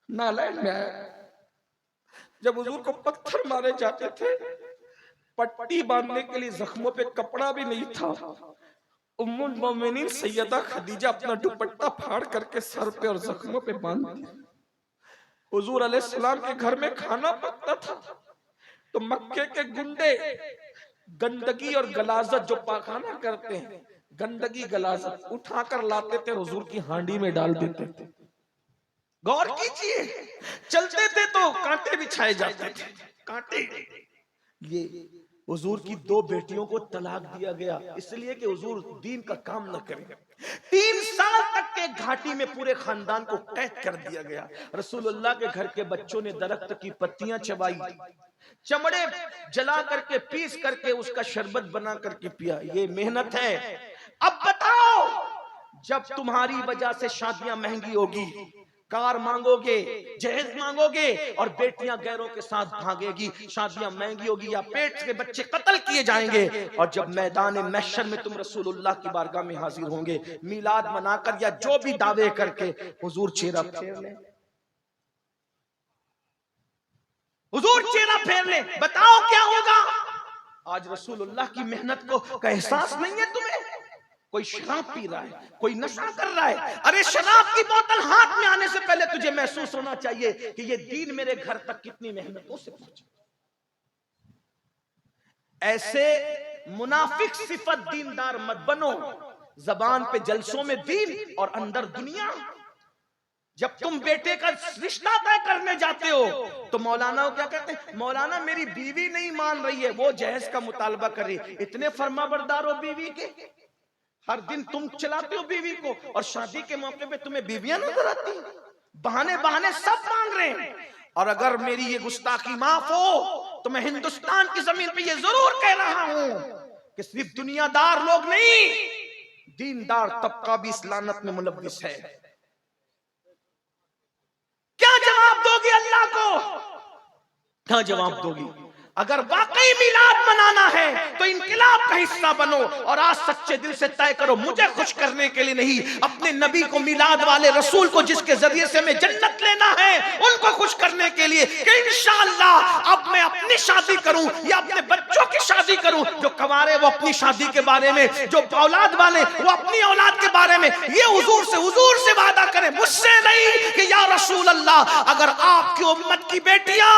نالین میں آیا، جب حضور کو پتھر مارے جاتے تھے، پٹی باندھنے کے لیے زخموں پہ کپڑا بھی نہیں تھا، ام المومنین سیدہ خدیجہ اپنا دوپٹہ پھاڑ کر کے سر پہ اور زخموں پہ باندھتی۔ حضور علیہ السلام کے گھر میں کھانا پکتا تھا تو مکے کے گنڈے گندگی اور غلاظت جو پاخانہ کرتے ہیں، گندگی غلاظت اٹھا کر لاتے تھے، حضور کی ہانڈی میں ڈال دیتے تھے۔ غور کیجئے، چلتے تھے تو کانٹے بچھائے جاتے تھے، کانٹے۔ یہ حضور کی 2 بیٹیوں کو طلاق دیا گیا اس لیے کہ حضور دین کا کام نہ کریں۔ 3 سال تک کے گھاٹی میں پورے خاندان کو قید کر دیا گیا۔ رسول اللہ کے گھر کے بچوں نے درخت کی پتیاں چبائی، چمڑے جلا کر کے پیس کر کے اس کا شربت بنا کر کے پیا۔ یہ محنت ہے۔ اب بتاؤ، جب تمہاری وجہ سے شادیاں مہنگی ہوگی، کار مانگو گے، جہیز مانگو گے اور بیٹیاں غیروں کے ساتھ بھاگے گی، شادیاں مہنگی ہوگی یا پیٹ کے بچے قتل کیے جائیں گے، اور جب میدان محشر میں تم رسول اللہ کی بارگاہ میں حاضر ہوں گے، میلاد منا کر یا جو بھی دعوے کر کے، حضور چہرہ پھیر لیں، حضور چہرہ پھیر لیں، بتاؤ کیا ہوگا؟ آج رسول اللہ کی محنت کا احساس نہیں ہے تمہیں؟ کوئی شراب پی رہا ہے، کوئی نشہ کر رہا ہے، ارے شراب کی بوتل ہاتھ میں آنے سے پہلے تجھے محسوس ہونا چاہیے کہ یہ دین میرے گھر تک کتنی محنتوں سے پہنچا۔ ایسے منافق صفت دیندار مت بنو، زبان پہ جلسوں میں دین اور اندر دنیا۔ جب تم بیٹے کا رشتہ طے کرنے جاتے ہو تو مولانا کیا کہتے ہیں؟ مولانا میری بیوی نہیں مان رہی ہے، وہ جہیز کا مطالبہ کر رہی ہے۔ اتنے فرما بردار ہو بیوی کے، ہر دن تم چلاتے ہو بیوی کو، اور شادی کے موقع پہ تمہیں بیویاں نظر آتی ہیں، بہانے سب مانگ رہے ہیں۔ اور اگر میری یہ گستاخی معاف ہو تو میں ہندوستان کی زمین پہ یہ ضرور کہہ رہا ہوں کہ صرف دنیا دار لوگ نہیں، دیندار طبقہ بھی اس لعنت میں ملوث ہے۔ کیا جواب دو گی اللہ کو؟ کیا جواب دو گی؟ اگر واقعی میلاد منانا ہے تو انقلاب کا حصہ بنو، اور آج سچے دل سے طے کرو مجھے خوش کرنے کے لیے نہیں، اپنے نبی کو، میلاد والے رسول کو جس کے ذریعے سے میں جنت لینا ہے، ان کو خوش کرنے کے لیے کہ انشاءاللہ اب میں اپنی شادی کروں یا اپنے بچوں کی شادی کروں، جو کنوارے وہ اپنی شادی کے بارے میں، جو اولاد والے وہ اپنی اولاد کے بارے میں یہ حضور سے وعدہ کریں، مجھ سے نہیں، کہ یا رسول اللہ اگر آپ کی امت کی بیٹیاں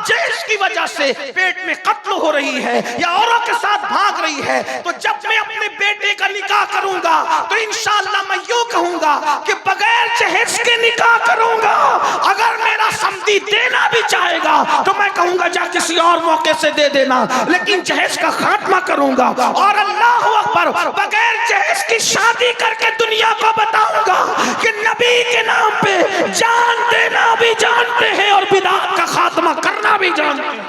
جہیز کی وجہ سے پیٹ میں قتل ہو رہی ہے یا اوروں کے ساتھ بھاگ رہی ہے، تو جب میں اپنے بیٹے کا نکاح کروں گا تو انشاءاللہ میں یوں کہوں گا کہ بغیر جہیز کے نکاح کروں گا۔ اگر میرا سمدھی دینا بھی چاہے گا تو میں کہوں گا جا کسی اور موقع سے دے دینا، لیکن جہیز کا خاتمہ کروں گا، اور اللہ اکبر بغیر جہیز کی شادی کر کے دنیا کو بتاؤں گا کہ نبی کے نام پہ جان دینا بھی جانتے ہیں اور بدعت کا خاتمہ کرنا بھی جانتے ہیں۔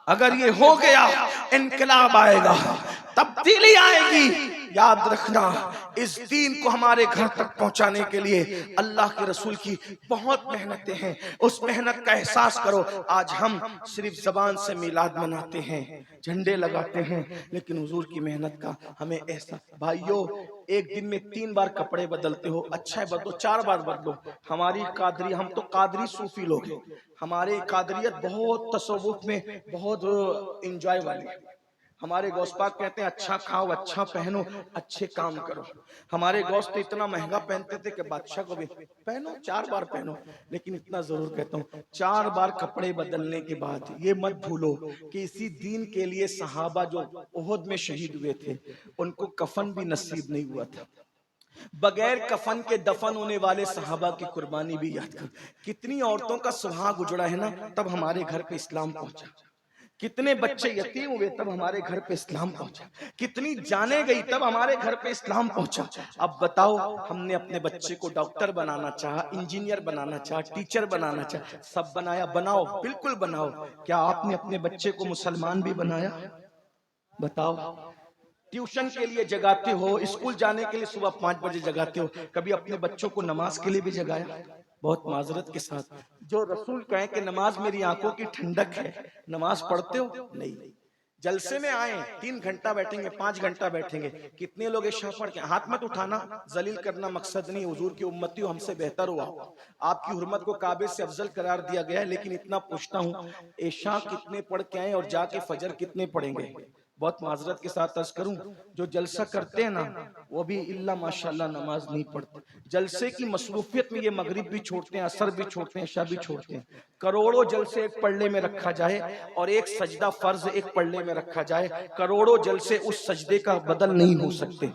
اگر یہ ہو گیا انقلاب آئے گا، تبدیلی آئے گی۔ یاد رکھنا، اس دین کو ہمارے گھر تک پہنچانے کے لیے اللہ کے رسول کی بہت محنتیں ہیں، اس محنت کا احساس کرو۔ آج ہم صرف زبان سے میلاد مناتے ہیں، جھنڈے لگاتے ہیں، لیکن حضور کی محنت کا ہمیں احساس۔ بھائیو، ایک دن میں 3 بار کپڑے بدلتے ہو، اچھا ہے بدلو، 4 بار بدلو۔ ہماری قادری، ہم تو قادری صوفی لوگ ہیں، ہماری قادریت بہت تصوف میں بہت انجوائے والی ہے۔ ہمارے غوث پاک کہتے ہیں اچھا کھاؤ، اچھا پہنو، اچھے کام کرو۔ ہمارے غوث تو اتنا مہنگا پہنتے تھے کہ بادشاہ کو بھی پہنو، 4 بار پہنو، لیکن اتنا ضرور کہتا ہوں 4 بار کپڑے بدلنے کے بعد یہ مت بھولو کہ اسی دین کے لیے صحابہ جو احد میں شہید ہوئے تھے ان کو کفن بھی نصیب نہیں ہوا تھا۔ بغیر کفن کے دفن ہونے والے صحابہ کی قربانی بھی یاد کر. کتنی عورتوں کا سہاگ اجڑا ہے نا تب ہمارے گھر پہ اسلام پہنچا. کتنے بچے یتیم ہوئے تب ہمارے گھر پہ اسلام پہنچا. کتنی جانیں گئی تب ہمارے گھر پہ اسلام پہنچا. اب بتاؤ ہم نے اپنے بچے کو ڈاکٹر بنانا چاہا, انجینئر بنانا چاہا, ٹیچر بنانا چاہا, سب بنایا. بناؤ, بالکل بناؤ. کیا آپ نے اپنے بچے کو مسلمان بھی بنایا؟ بتاؤ. ٹیوشن کے لیے جگاتے ہو, اسکول جانے کے لیے صبح 5 بجے جگاتے ہو, کبھی اپنے بچوں کو نماز کے لیے بھی جگایا؟ بہت معذرت کے ساتھ, جو رسول کہیں کہ نماز میری آنکھوں کی ٹھنڈک ہے, نماز پڑھتے ہو؟ نہیں. جلسے میں آئیں 3 گھنٹہ بیٹھیں گے, 5 گھنٹہ بیٹھیں گے. کتنے لوگ عشاء پڑھ کے ہاتھ مت اٹھانا, ذلیل کرنا مقصد نہیں. حضور کی امتی ہو, ہم سے بہتر ہوا, آپ کی حرمت کو کعبے سے افضل قرار دیا گیا ہے, لیکن اتنا پوچھتا ہوں عشاء کتنے پڑھ کے آئیں اور جا کے فجر کتنے پڑھیں گے؟ بہت معذرت کے ساتھ عرض کروں, جو جلسہ کرتے ہیں نا وہ بھی الا ماشاءاللہ نماز نہیں پڑھتے. جلسے کی مصروفیت میں یہ مغرب بھی چھوڑتے ہیں, عصر بھی چھوڑتے ہیں, عشاء بھی چھوڑتے ہیں. کروڑوں جلسے ایک پڑھنے میں رکھا جائے اور ایک سجدہ فرض ایک پڑھنے میں رکھا جائے, کروڑوں جلسے اس سجدے کا بدل نہیں ہو سکتے.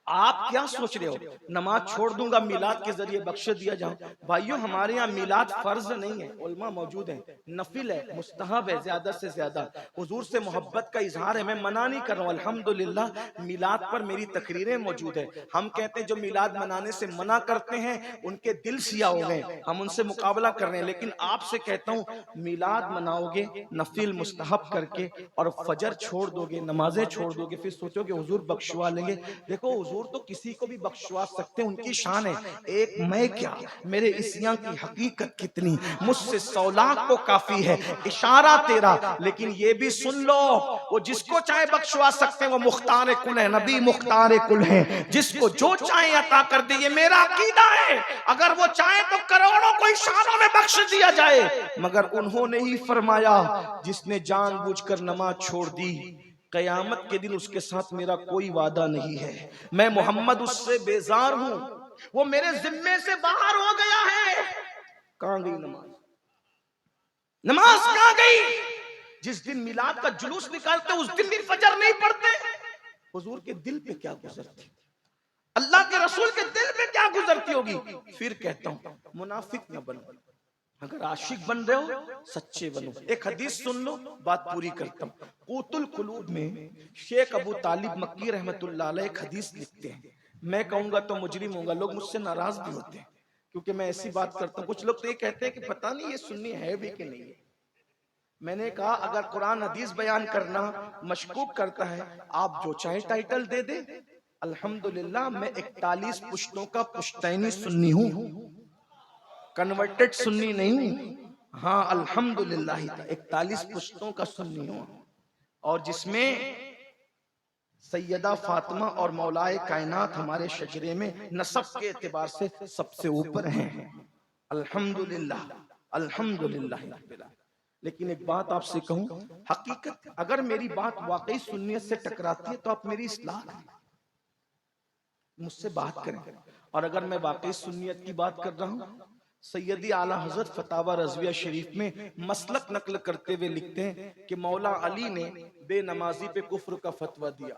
آپ کیا سوچ رہے ہو نماز چھوڑ دوں گا میلاد کے ذریعے بخش دیا جاؤں؟ بھائیو ہمارے ہاں میلاد فرض نہیں ہے, علماء موجود ہیں, نفل ہے, مستحب ہے زیادہ سے زیادہ. حضور سے محبت کا اظہار ہے, میں منع نہیں کر رہا ہوں. الحمدللہ میلاد پر میری تقریریں موجود ہیں. ہم کہتے ہیں جو میلاد منانے سے منع کرتے ہیں ان کے دل سیاہ ہو گئے, ہم ان سے مقابلہ کر رہے ہیں. لیکن آپ سے کہتا ہوں میلاد مناؤ گے نفل مستحب کر کے اور فجر چھوڑ دو گے, نمازیں چھوڑ دو گے, پھر سوچو کہ حضور بخشوا لیں گے. دیکھو حضور تو کسی کو بھی بخشوا سکتے ہیں, ان کی شان ہے. ایک میں کیا, میرے عصیاں کی حقیقت کتنی, مجھ سے 100 لاکھ کو کافی ہے اشارہ تیرا. لیکن یہ بھی سن لو, وہ جس کو چاہے بخشوا سکتے ہیں, وہ مختار کل ہے, نبی مختار کل ہے, جس کو جو چاہے عطا کر دے. یہ میرا عقیدہ ہے, اگر وہ چاہے تو کروڑوں کو اشاروں میں بخش دیا جائے. مگر انہوں نے ہی فرمایا جس نے جان بوجھ کر نماز چھوڑ دی قیامت کے دن اس کے ساتھ میرا کوئی وعدہ نہیں ہے, میں محمد اس سے بیزار ہوں, وہ میرے ذمے سے باہر ہو گیا ہے. کہاں گئی نماز؟ نماز کہاں گئی؟ جس دن میلاد کا جلوس نکالتے اس دن بھی فجر نہیں پڑھتے. حضور کے دل پہ کیا گزرتی, اللہ کے رسول کے دل پہ کیا گزرتی ہوگی؟ پھر کہتا ہوں منافق نہ بنو, اگر عاشق بن رہے ہو سچے بنو. ایک حدیث سن لو, بات پوری کرتا ہوں. قوت القلوب میں شیخ ابو طالب مکی رحمت اللہ علیہ ایک حدیث لکھتے ہیں. میں کہوں گا تو مجرم ہوں گا, لوگ مجھ سے ناراض بھی ہوتے ہیں کیونکہ میں ایسی بات کرتا ہوں. کچھ لوگ تو یہ کہتے ہیں کہ پتہ نہیں یہ سنی ہے بھی کہ نہیں ہے. میں نے کہا اگر قرآن حدیث بیان کرنا مشکوک کرتا ہے آپ جو چاہے ٹائٹل دے دے. الحمدللہ میں 41 پشتوں کا پشتینی سنی ہوں, کنورٹڈ سنی نہیں ہوں. ہاں الحمدللہ 41 پشتوں کا سنی ہوں, اور جس میں سیدہ فاطمہ اور مولائے کائنات ہمارے شجرے میں نسب کے اعتبار سے سب سے اوپر ہیں. الحمدللہ الحمدللہ. لیکن ایک بات آپ سے کہوں, حقیقت اگر میری بات واقعی سنیت سے ٹکراتی ہے تو آپ میری اصلاح کریں, مجھ سے بات کریں. اور اگر میں واقعی سنیت کی بات کر رہا ہوں, سیدی اعلیٰ حضرت فتاوی رضویہ شریف میں مسلک نقل کرتے ہوئے لکھتے ہیں کہ مولا علی نے بے نمازی پہ کفر کا فتویٰ دیا,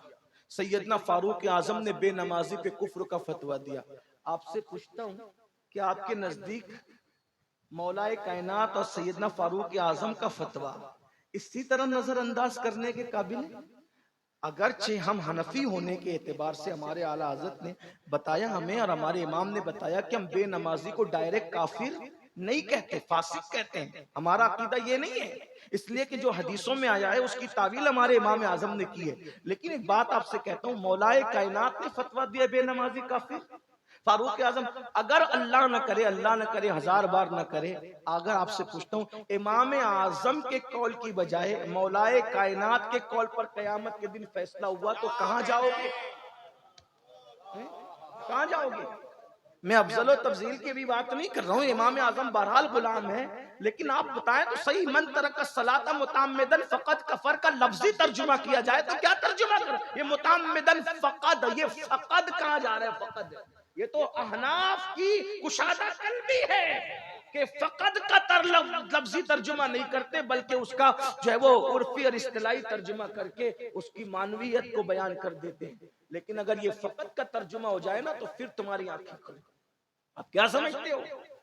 سیدنا فاروق اعظم نے بے نمازی پہ کفر کا فتویٰ دیا. آپ سے پوچھتا ہوں کہ آپ کے نزدیک مولا کائنات اور سیدنا فاروق اعظم کا فتویٰ اسی طرح نظر انداز کرنے کے قابل ہے؟ اگرچہ ہم حنفی ہونے کے اعتبار سے ہمارے اعلیٰ حضرت نے بتایا ہمیں, اور ہمارے امام نے بتایا کہ ہم بے نمازی کو ڈائریکٹ کافر نہیں کہتے, فاسق کہتے ہیں. ہمارا عقیدہ یہ نہیں ہے, اس لیے کہ جو حدیثوں میں آیا ہے اس کی تعویل ہمارے امام اعظم نے کی ہے. لیکن ایک بات آپ سے کہتا ہوں, مولائے کائنات نے فتویٰ دیا بے نمازی کافر, فاروق اعظم اگر اللہ نہ کرے, اللہ نہ کرے, 1000 بار نہ کرے, اگر آپ سے پوچھتا ہوں امام اعظم کے قول کی بجائے مولائے کائنات کے قول پر قیامت کے دن فیصلہ ہوا تو کہاں جاؤ گے؟ کہاں جاؤ گے؟ میں افضل و تفضیل کی بھی بات نہیں کر رہا ہوں, امام اعظم بہرحال غلام ہے, لیکن آپ بتائیں تو صحیح, من ترک الصلاۃ متعمدا فقد کفر کا لفظی ترجمہ کیا جائے تو کیا ترجمہ کر, یہ متعمدا فقد, یہ فقد کہاں جا رہا ہے؟ فقد یہ تو احناف کی کشادہ قلبی ہے کہ فقد کا لفظی ترجمہ نہیں کرتے, بلکہ اس کا جو ہے وہ عرفی اور اصطلاحی ترجمہ کر کے اس کی معنویت کو بیان کر دیتے ہیں. لیکن اگر یہ فقط کا ترجمہ ہو جائے نا تو پھر تمہاری آنکھیں کھلیں۔ آپ کیا سمجھتے ہو؟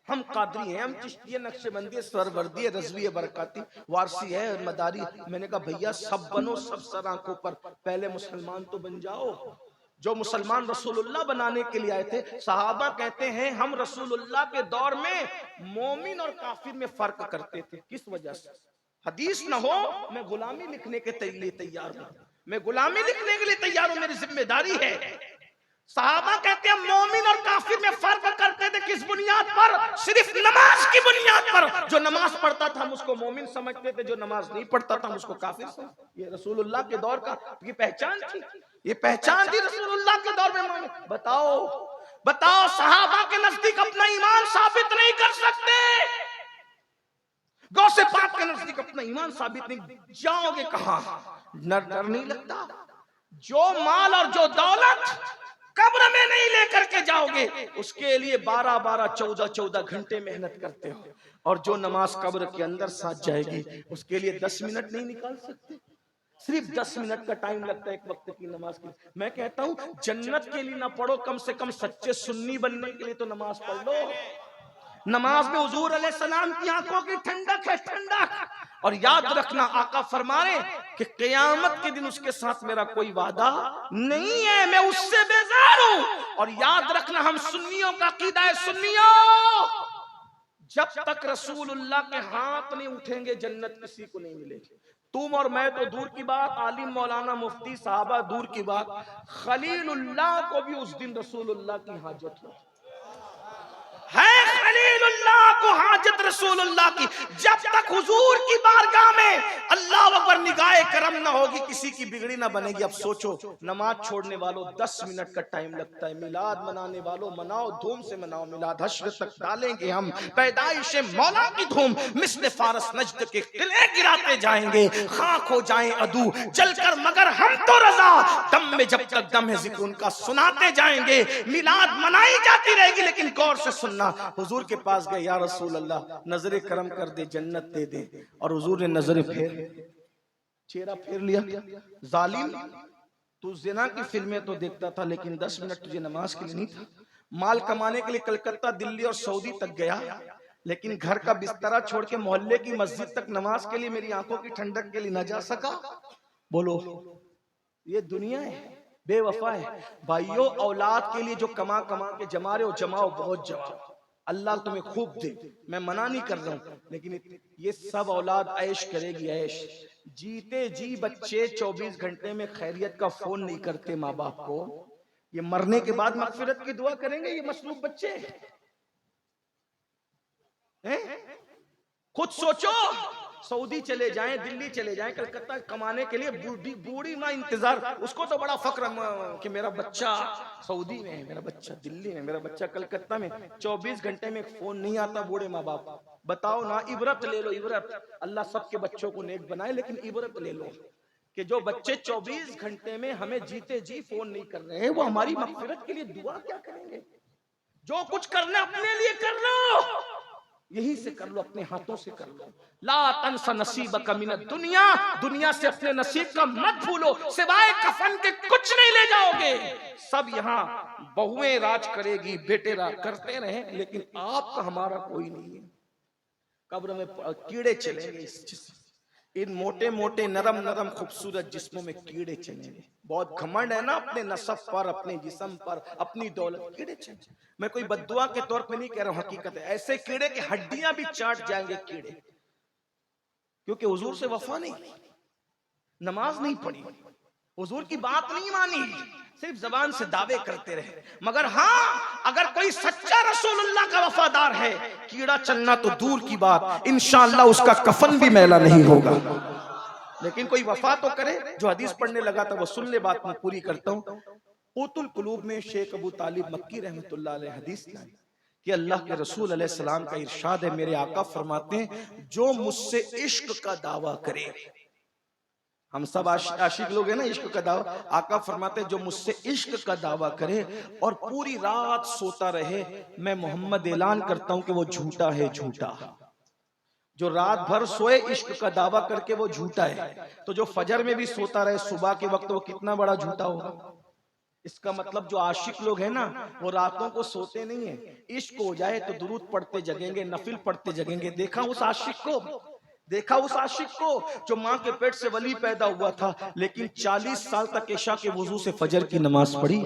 ہم قادری ہیں، ہم چشتی، نقش بندی، سروردی، رضوی، برکاتی، وارسی ہے، مداری۔ میں نے کہا بھیا سب بنو، سب سر آنکھوں پر، پہلے مسلمان تو بن جاؤ۔ جو مسلمان رسول اللہ بنانے کے لیے آئے تھے، صحابہ کہتے ہیں ہم رسول اللہ کے دور میں مومن اور کافر میں فرق کرتے تھے۔ کس وجہ سے؟ حدیث نہ ہو میں غلامی لکھنے کے لیے تیار ہوں، میں غلامی لکھنے کے لیے تیار ہوں، میری ذمہ داری ہے۔ صحابہ کہتے ہیں مومن اور کافر میں فرق کرتے تھے، کس بنیاد پر؟ صرف نماز کی بنیاد پر۔ جو نماز پڑھتا تھا ہم اس کو مومن سمجھتے تھے، جو نماز نہیں پڑھتا تھا ہم اس کو کافر سمجھتے۔ یہ رسول اللہ کے دور کا یہ پہچان تھی، یہ پہچان تھی رسول اللہ کے دور میں مومن۔ بتاؤ صحابہ کے نزدیک اپنا ایمان ثابت نہیں کر سکتے، غوث پاک کے نزدیک اپنا ایمان ثابت نہیں، جاؤ گے کہاں؟ ڈر نہیں لگتا؟ جو مال اور جو دولت قبر میں نہیں لے کر کے جاؤ گے، اس کے لیے 12 14 گھنٹے محنت کرتے ہو، اور جو نماز قبر کے اندر ساتھ جائے گی اس کے لیے 10 منٹ نہیں نکال سکتے؟ صرف 10 منٹ کا ٹائم لگتا ہے ایک وقت کی نماز کے لیے۔ میں کہتا ہوں جنت کے لیے نہ پڑھو، کم سے کم سچے سنی بننے کے لیے تو نماز پڑھ لو۔ نماز میں حضور علیہ السلام کی آنکھوں کی ٹھنڈک ہے، ٹھنڈک۔ اور یاد رکھنا آقا فرما رہے کہ قیامت کے دن اس کے ساتھ میرا کوئی وعدہ نہیں ہے، میں اس سے بیزار ہوں۔ اور یاد رکھنا ہم سنیوں کا عقیدہ ہے، سنیوں جب تک رسول اللہ کے ہاتھ نہیں اٹھیں گے جنت کسی کو نہیں ملے گی۔ تم اور میں تو دور کی بات، عالم مولانا مفتی صحابہ دور کی بات، خلیل اللہ کو بھی اس دن رسول اللہ کی حاجت ہے، خلیل اللہ کو حاجت رسول اللہ کی۔ جب تک حضور کی بارگاہ میں اللہ اکبر نگاہ کرم نہ ہوگی کسی کی بگڑی نہ بنے گی۔ اب سوچو نماز چھوڑنے والوں 10 منٹ کا ٹائم لگتا ہے، میلاد منانے والوں مناؤ، دھوم سے مناؤ میلاد، حشر تک ڈالیں گے ہم پیدائش مولا کی دھوم، مثل فارس نجد کے قلعے گراتے جائیں گے، خاک ہو جائیں عدو جل کر مگر ہم تو رضا، دم میں جب تک دم ہے ذکر ان کا سناتے جائیں گے۔ میلاد منائی جاتی رہے گی لیکن غور سے سننا۔ حضور کے پاس گئے، یا رسول اللہ نظر کرم کر دے، جنت دے دے، اور حضور نے نظر چہرہ پھیر لیا۔ ظالم تو زنا کی فلمیں تو دیکھتا تھا لیکن 10 منٹ تجھے نماز کے لیے نہیں تھا۔ مال کمانے کے لیے کلکتہ، دلی اور سعودی تک گیا لیکن گھر کا بسترہ چھوڑ کے محلے کی مسجد تک نماز کے لیے میری آنکھوں کی ٹھنڈک کے لیے نہ جا سکا۔ بولو یہ دنیا ہے، بے وفا ہے۔ بھائیو اولاد کے لیے جو کما کے جما رہے ہو، جماؤ، بہت جماؤ، اللہ تمہیں خوب دے، میں منع نہیں کر رہا ہوں، لیکن یہ سب اولاد عیش کرے گی، عیش۔ جیتے جی بچے 24 گھنٹے میں خیریت کا فون نہیں کرتے ماں باپ کو، یہ مرنے کے بعد مغفرت کی دعا کریں گے یہ مصلوب بچے؟ خود سوچو، سعودی چلے جائیں، دلی چلے جائیں، کلکتہ کمانے کے لیے، بوڑھی ماں انتظار، اس کو تو بڑا فخر کہ میرا بچہ سعودی میں ہے، میرا بچہ دلی میں، میرا بچہ کلکتہ میں۔ 24 گھنٹے میں ایک فون نہیں آتا بوڑھے ماں باپ۔ بتاؤ نا، عبرت لے لو، عبرت۔ اللہ سب کے بچوں کو نیک بنائے لیکن عبرت لے لو کہ جو بچے 24 گھنٹے میں ہمیں جیتے جی فون نہیں کر رہے ہیں، وہ ہماری مغفرت کے لیے دعا کیا کریں گے؟ جو کچھ کرنا اپنے لیے کر لو، یہی سے کر لو، اپنے ہاتھوں سے کر لو۔ لا تنس نصیبک من الدنیا، دنیا سے اپنے نصیب کا مت بھولو، سوائے کفن کے کچھ نہیں لے جاؤ گے۔ سب یہاں بہویں راج کرے گی، بیٹے راج کرتے رہیں لیکن آپ کا ہمارا کوئی نہیں ہے۔ قبر میں کیڑے چلیں گے، ان موٹے موٹے نرم نرم خوبصورت جسموں میں کیڑے چلیں گے۔ بہت گھمنڈ ہے نا اپنے نسب پر، اپنے جسم پر، اپنی دولت، کیڑے چلیں گے۔ میں کوئی بددعا کے طور پہ نہیں کہہ رہا ہوں، حقیقت ہے، ایسے کیڑے کہ ہڈیاں بھی چاٹ جائیں گے کیڑے، کیونکہ حضور سے وفا نہیں، نماز نہیں پڑھی، حضور کی بات نہیں مانی، صرف زبان سے دعوے کرتے رہے۔ مگر ہاں اگر کوئی سچا رسول اللہ کا وفادار ہے، کیڑا چلنا تو دور کی بات، انشاءاللہ اس کا کفن بھی میلا نہیں ہوگا۔ لیکن کوئی وفا تو کرے۔ جو حدیث پڑھنے لگا تھا وہ سن لے، بات میں پوری کرتا ہوں۔ قوت القلوب میں شیخ ابو طالب مکی رحمۃ اللہ علیہ حدیث لائے کہ اللہ کے رسول علیہ السلام کا ارشاد ہے، میرے آقا فرماتے ہیں جو مجھ سے عشق کا دعویٰ کرے، ہم سب عاشق لوگ ہیں نا، عشق کا دعویٰ، آقا فرماتے ہیں جو مجھ سے عشق کا دعویٰ کرے اور پوری رات سوتا رہے، میں محمد اعلان کرتا ہوں کہ وہ جھوٹا ہے، جھوٹا۔ جو رات بھر سوئے عشق کا دعویٰ کر کے وہ جھوٹا ہے، تو جو فجر میں بھی سوتا رہے صبح کے وقت وہ کتنا بڑا جھوٹا ہوگا۔ اس کا مطلب جو عاشق لوگ ہیں نا وہ راتوں کو سوتے نہیں ہیں، عشق ہو جائے تو درود پڑھتے جگیں گے، نفل پڑھتے جگیں گے۔ دیکھا اس عاشق کو جو ماں کے پیٹ سے ولی پیدا ہوا تھا، لیکن 40 سال تک عشاء کے وضو سے فجر کی نماز پڑھی۔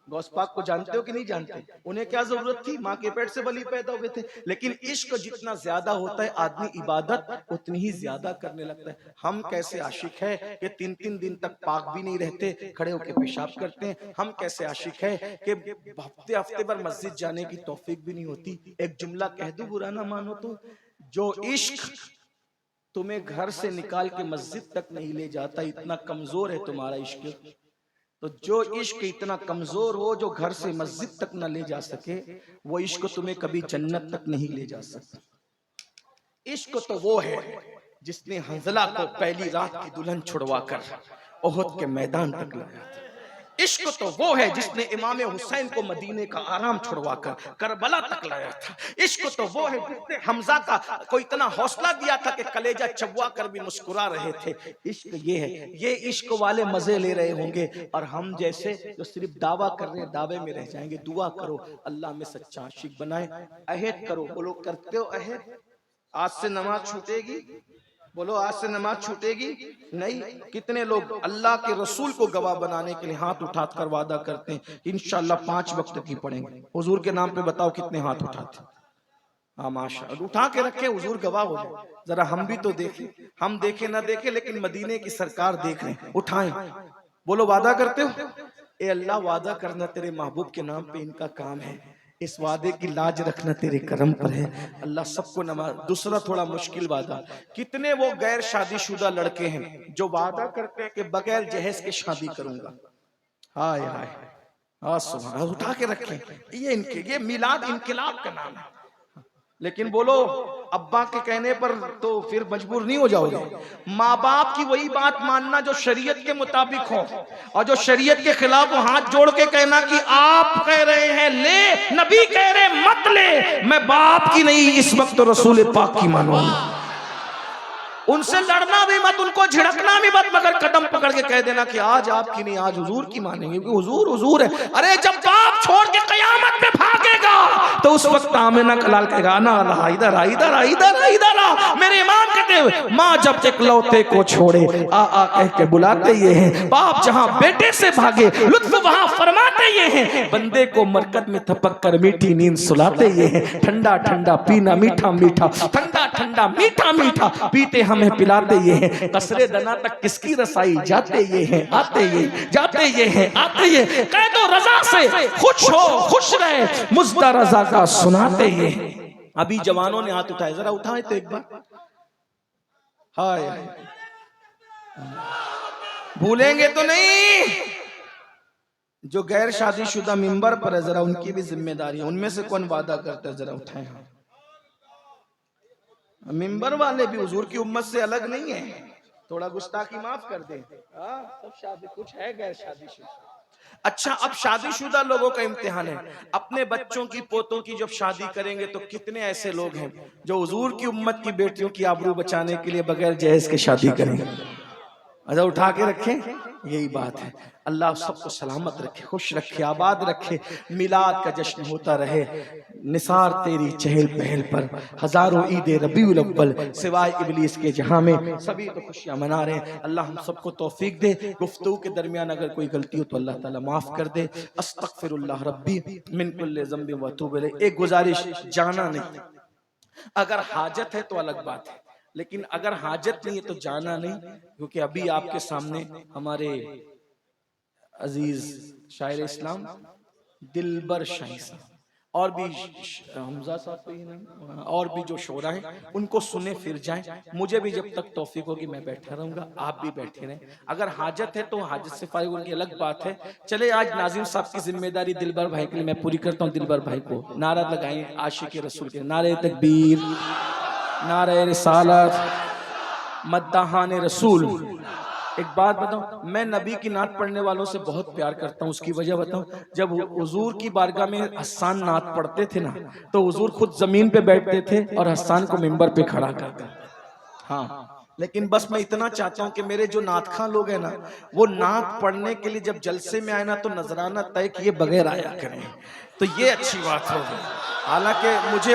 غوث پاک کو جانتے ہو کہ نہیں جانتے؟ انہیں کیا ضرورت تھی؟ ماں کے پیٹ سے ولی پیدا ہوئے تھے۔ لیکن عشق جتنا زیادہ ہوتا ہے آدمی عبادت اتنی ہی زیادہ کرنے لگتا ہے۔ ہم کیسے عاشق ہے کہ 3 دن تک پاک بھی نہیں رہتے، کھڑے ہو کے پیشاب کرتے ہیں۔ ہم کیسے عاشق ہے کہ ہفتے بھر مسجد جانے کی توفیق بھی نہیں ہوتی۔ ایک جملہ کہہ دوں، برا نہ مانو تو، جو عشق تمہیں گھر سے نکال کے مسجد تک نہیں لے جاتا، اتنا کمزور ہے تمہارا عشق۔ تو جو عشق اتنا کمزور ہو جو گھر سے مسجد تک نہ لے جا سکے، وہ عشق تمہیں کبھی جنت تک نہیں لے جا سکتا۔ عشق تو وہ ہے جس نے حنظلہ کو پہلی رات کی دلہن چھڑوا کر احد کے میدان تک لایا تھا۔ عشق تو وہ ہے جس نے امام حسین کو مدینے کا آرام چھڑوا کر کربلا تک لایا تھا۔ عشق تو وہ ہے جس نے حمزہ کو اتنا حوصلہ دیا تھا کہ کلیجہ چبوا کر بھی مسکرا رہے تھے۔ عشق یہ ہے۔ یہ عشق والے مزے لے رہے ہوں گے، اور ہم جیسے جو صرف دعویٰ کر رہے ہیں دعوے میں رہ جائیں گے۔ دعا کرو اللہ میں سچا عاشق بنائے۔ عہد کرو، بولو کرتے ہو عہد؟ آج سے نماز چھوٹے گی؟ بولو آج سے نماز چھوٹے گی؟ نہیں۔ کتنے لوگ اللہ کے رسول کو گواہ بنانے کے لیے ہاتھ اٹھا کر وعدہ کرتے ہیں انشاءاللہ 5 وقت کی پڑھیں گے؟ حضور کے نام پہ بتاؤ کتنے ہاتھ اٹھاتے ہیں؟ ہاں ماشاءاللہ، اٹھا کے رکھے، حضور گواہ ہو جائے۔ ذرا ہم بھی تو دیکھیں، ہم دیکھیں نہ دیکھیں لیکن مدینے کی سرکار دیکھ رہے ہیں، اٹھائیں۔ بولو وعدہ کرتے ہو؟ اے اللہ وعدہ کرنا تیرے محبوب کے نام پہ ان کا کام ہے، اس وعدے کی لاج رکھنا تیرے کرم پر ہے۔ اللہ سب کو نماز۔ دوسرا تھوڑا مشکل وعدہ، کتنے وہ غیر شادی شدہ لڑکے ہیں جو وعدہ کرتے ہیں کہ بغیر جہیز کے شادی کروں گا؟ ہائے ہائے، سبحان، اٹھا کے رکھیں۔ یہ میلاد انقلاب کا نام ہے، لیکن بولو ابا کے کہنے پر تو پھر مجبور نہیں ہو جاؤ گے۔ ماں باپ کی وہی بات ماننا جو شریعت کے مطابق ہو، اور جو شریعت کے خلاف وہ ہاتھ جوڑ کے کہنا کہ آپ کہہ رہے ہیں لے، نبی کہہ رہے مت لے، میں باپ کی نہیں اس وقت رسول پاک کی مانوں گا۔ ان سے لڑنا بھی مت، ان کو جھڑکنا بھی مت، مگر قدم پکڑ کے کہہ دینا کہ آج آپ کی نہیں، آج حضور کی مانیں گے، کیونکہ حضور حضور ہے۔ ارے جب باپ چھوڑ کے قیامت میں بھاگے گا تو اس وقت آمنہ کلال کہے گا نا اللہ ادھر آ ادھر آ ادھر آ ادھر آ۔ میرے امام کہتے ہوئے ماں جب اکلوتے کو چھوڑے آ آ کہہ کے بلاتے یہ ہیں، باپ جہاں بیٹے سے بھاگے لطف وہاں فرماتے یہ ہیں، بندے کو مرکت میں تھپک کر میٹھی نیند سلاتے یہ ہیں، ٹھنڈا ٹھنڈا پینا میٹھا میٹھا، ٹھنڈا ٹھنڈا میٹھا میٹھا پیتے ہمیں پلاتے یہ ہیں، قصر دنا تک کس کی رسائی، جاتے یہ ہیں آتے یہ، جاتے یہ ہیں آتے یہ، قید و رضا سے خوش ہو خوش رہے، مزدہ رضا کا سناتے یہ ہیں۔ ابھی جوانوں نے ہاتھ اٹھائے، ذرا اٹھائے تو ایک بار۔ ہائے بھولیں گے تو نہیں؟ جو غیر شادی شدہ ممبر پر ہے ذرا ان کی بھی ذمہ داری ہے، ان میں سے کون وعدہ کرتا ہے؟ ذرا اٹھائیں۔ ممبر والے بھی حضور کی امت سے الگ نہیں ہیں، تھوڑا گستاخی معاف کر دیں۔ سب شادی، کچھ ہے غیر شادی شدہ۔ اچھا اب شادی شدہ لوگوں کا امتحان ہے، اپنے بچوں کی پوتوں کی جب شادی کریں گے تو کتنے ایسے لوگ ہیں جو حضور کی امت کی بیٹیوں کی آبرو بچانے کے لیے بغیر جہیز کے شادی کریں گے؟ اچھا اٹھا کے رکھیں، یہی بات ہے۔ اللہ سب کو سلامت رکھے، خوش رکھے، آباد رکھے، میلاد کا جشن ہوتا رہے، نثار تیری چہل پہل پر، ہزاروں عید ربیع الاول سوائے ابلیس کے جہاں میں سبھی تو خوشیاں منا رہے ہیں۔ اللہ ہم سب کو توفیق دے، گفتگو کے درمیان اگر کوئی غلطی ہو تو اللہ تعالیٰ معاف کر دے۔ استغفر اللہ ربی من کل ذنب و اتوب الیہ۔ ایک گزارش، جانا نہیں، اگر حاجت ہے تو الگ بات ہے، لیکن اگر حاجت نہیں ہے تو جانا نہیں، کیونکہ ابھی آپ کے سامنے ہمارے عزیز شاعر اسلام دلبر شاہی صاحب اور بھی حمزہ صاحب اور بھی جو شعراء ہیں ان کو سنے پھر جائیں۔ مجھے بھی جب تک توفیق ہوگی میں بیٹھا رہوں گا، آپ بھی بیٹھے رہیں۔ اگر حاجت ہے تو حاجت سے فارغ ان کی الگ بات ہے۔ چلے آج ناظم صاحب کی ذمہ داری دلبر بھائی کے لیے میں پوری کرتا ہوں۔ دلبر بھائی کو نعرہ لگائیں عاشق رسول کے، نعرہ تکبیر، نعرہ رسالت، مداحان رسول۔ ایک بات بتاؤں، میں نبی کی نعت پڑھنے والوں سے بہت پیار کرتا ہوں، اس کی وجہ بتاؤں، جب حضور کی بارگاہ میں حسان نعت پڑھتے تھے نا تو حضور خود زمین پہ بیٹھتے تھے اور حسان کو منبر پہ کھڑا کرتے تھے۔ ہاں لیکن بس میں اتنا چاہتا ہوں کہ میرے جو نعت خواں لوگ ہیں نا، وہ نعت پڑھنے کے لیے جب جلسے میں آئے نا تو نذرانہ طے کیے بغیر آیا کریں، تو یہ اچھی بات ہوگی۔ حالانکہ مجھے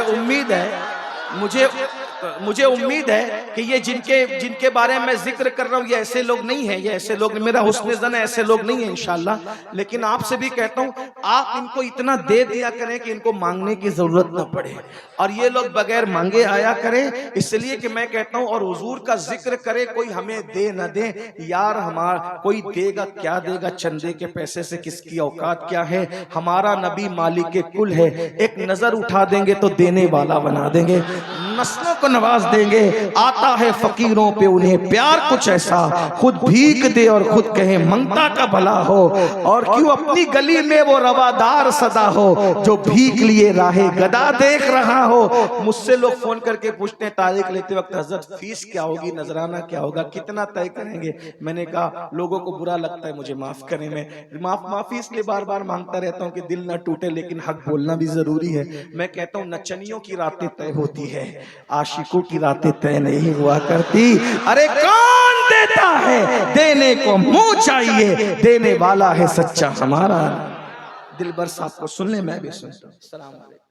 امید ہے کہ یہ جن کے بارے میں ذکر کر رہا ہوں یہ ایسے لوگ نہیں ہیں، یہ ایسے لوگ، میرا حسن ظن ہے ایسے لوگ نہیں ہیں انشاءاللہ۔ لیکن آپ سے بھی کہتا ہوں آپ ان کو اتنا دے دیا کریں کہ ان کو مانگنے کی ضرورت نہ پڑے، اور یہ لوگ بغیر مانگے آیا کریں، اس لیے کہ میں کہتا ہوں اور حضور کا ذکر کرے کوئی ہمیں دے نہ دے، یار ہمارا کوئی دے گا کیا دے گا، چندے کے پیسے سے کس کی اوقات کیا ہے، ہمارا نبی مالک کل ہے، ایک نظر اٹھا دیں گے تو دینے والا بنا دیں گے، نسلوں کو نواز دیں گے، آتا ہے فقیروں پہ انہیں پیار کچھ ایسا، خود بھیک دے اور خود کہیں منگتا کا بھلا ہو، اور کیوں اپنی گلی میں وہ روادار صدا ہو جو بھیک لیے راہ گدا دیکھ رہا ہو۔ مجھ سے لوگ فون کر کے پوچھتے ہیں تاریخ لیتے وقت حضرت فیس کیا ہوگی، نذرانہ کیا ہوگا، کتنا طے کریں گے؟ میں نے کہا لوگوں کو برا لگتا ہے مجھے معاف کریں، میں معافی اس لیے بار بار مانگتا رہتا ہوں کہ دل نہ ٹوٹے، لیکن حق بولنا بھی ضروری ہے۔ میں کہتا ہوں نچنیوں کی راتیں طے ہوتی ہے، عاشقوں کی راتیں طے نہیں ہوا کرتی۔ ارے کون دیتا ہے دینے کو منہ چاہیے، دینے والا ہے سچا ہمارا۔ دل بر صاحب کو سن لیں، میں بھی سنتا ہوں۔ السلام علیکم۔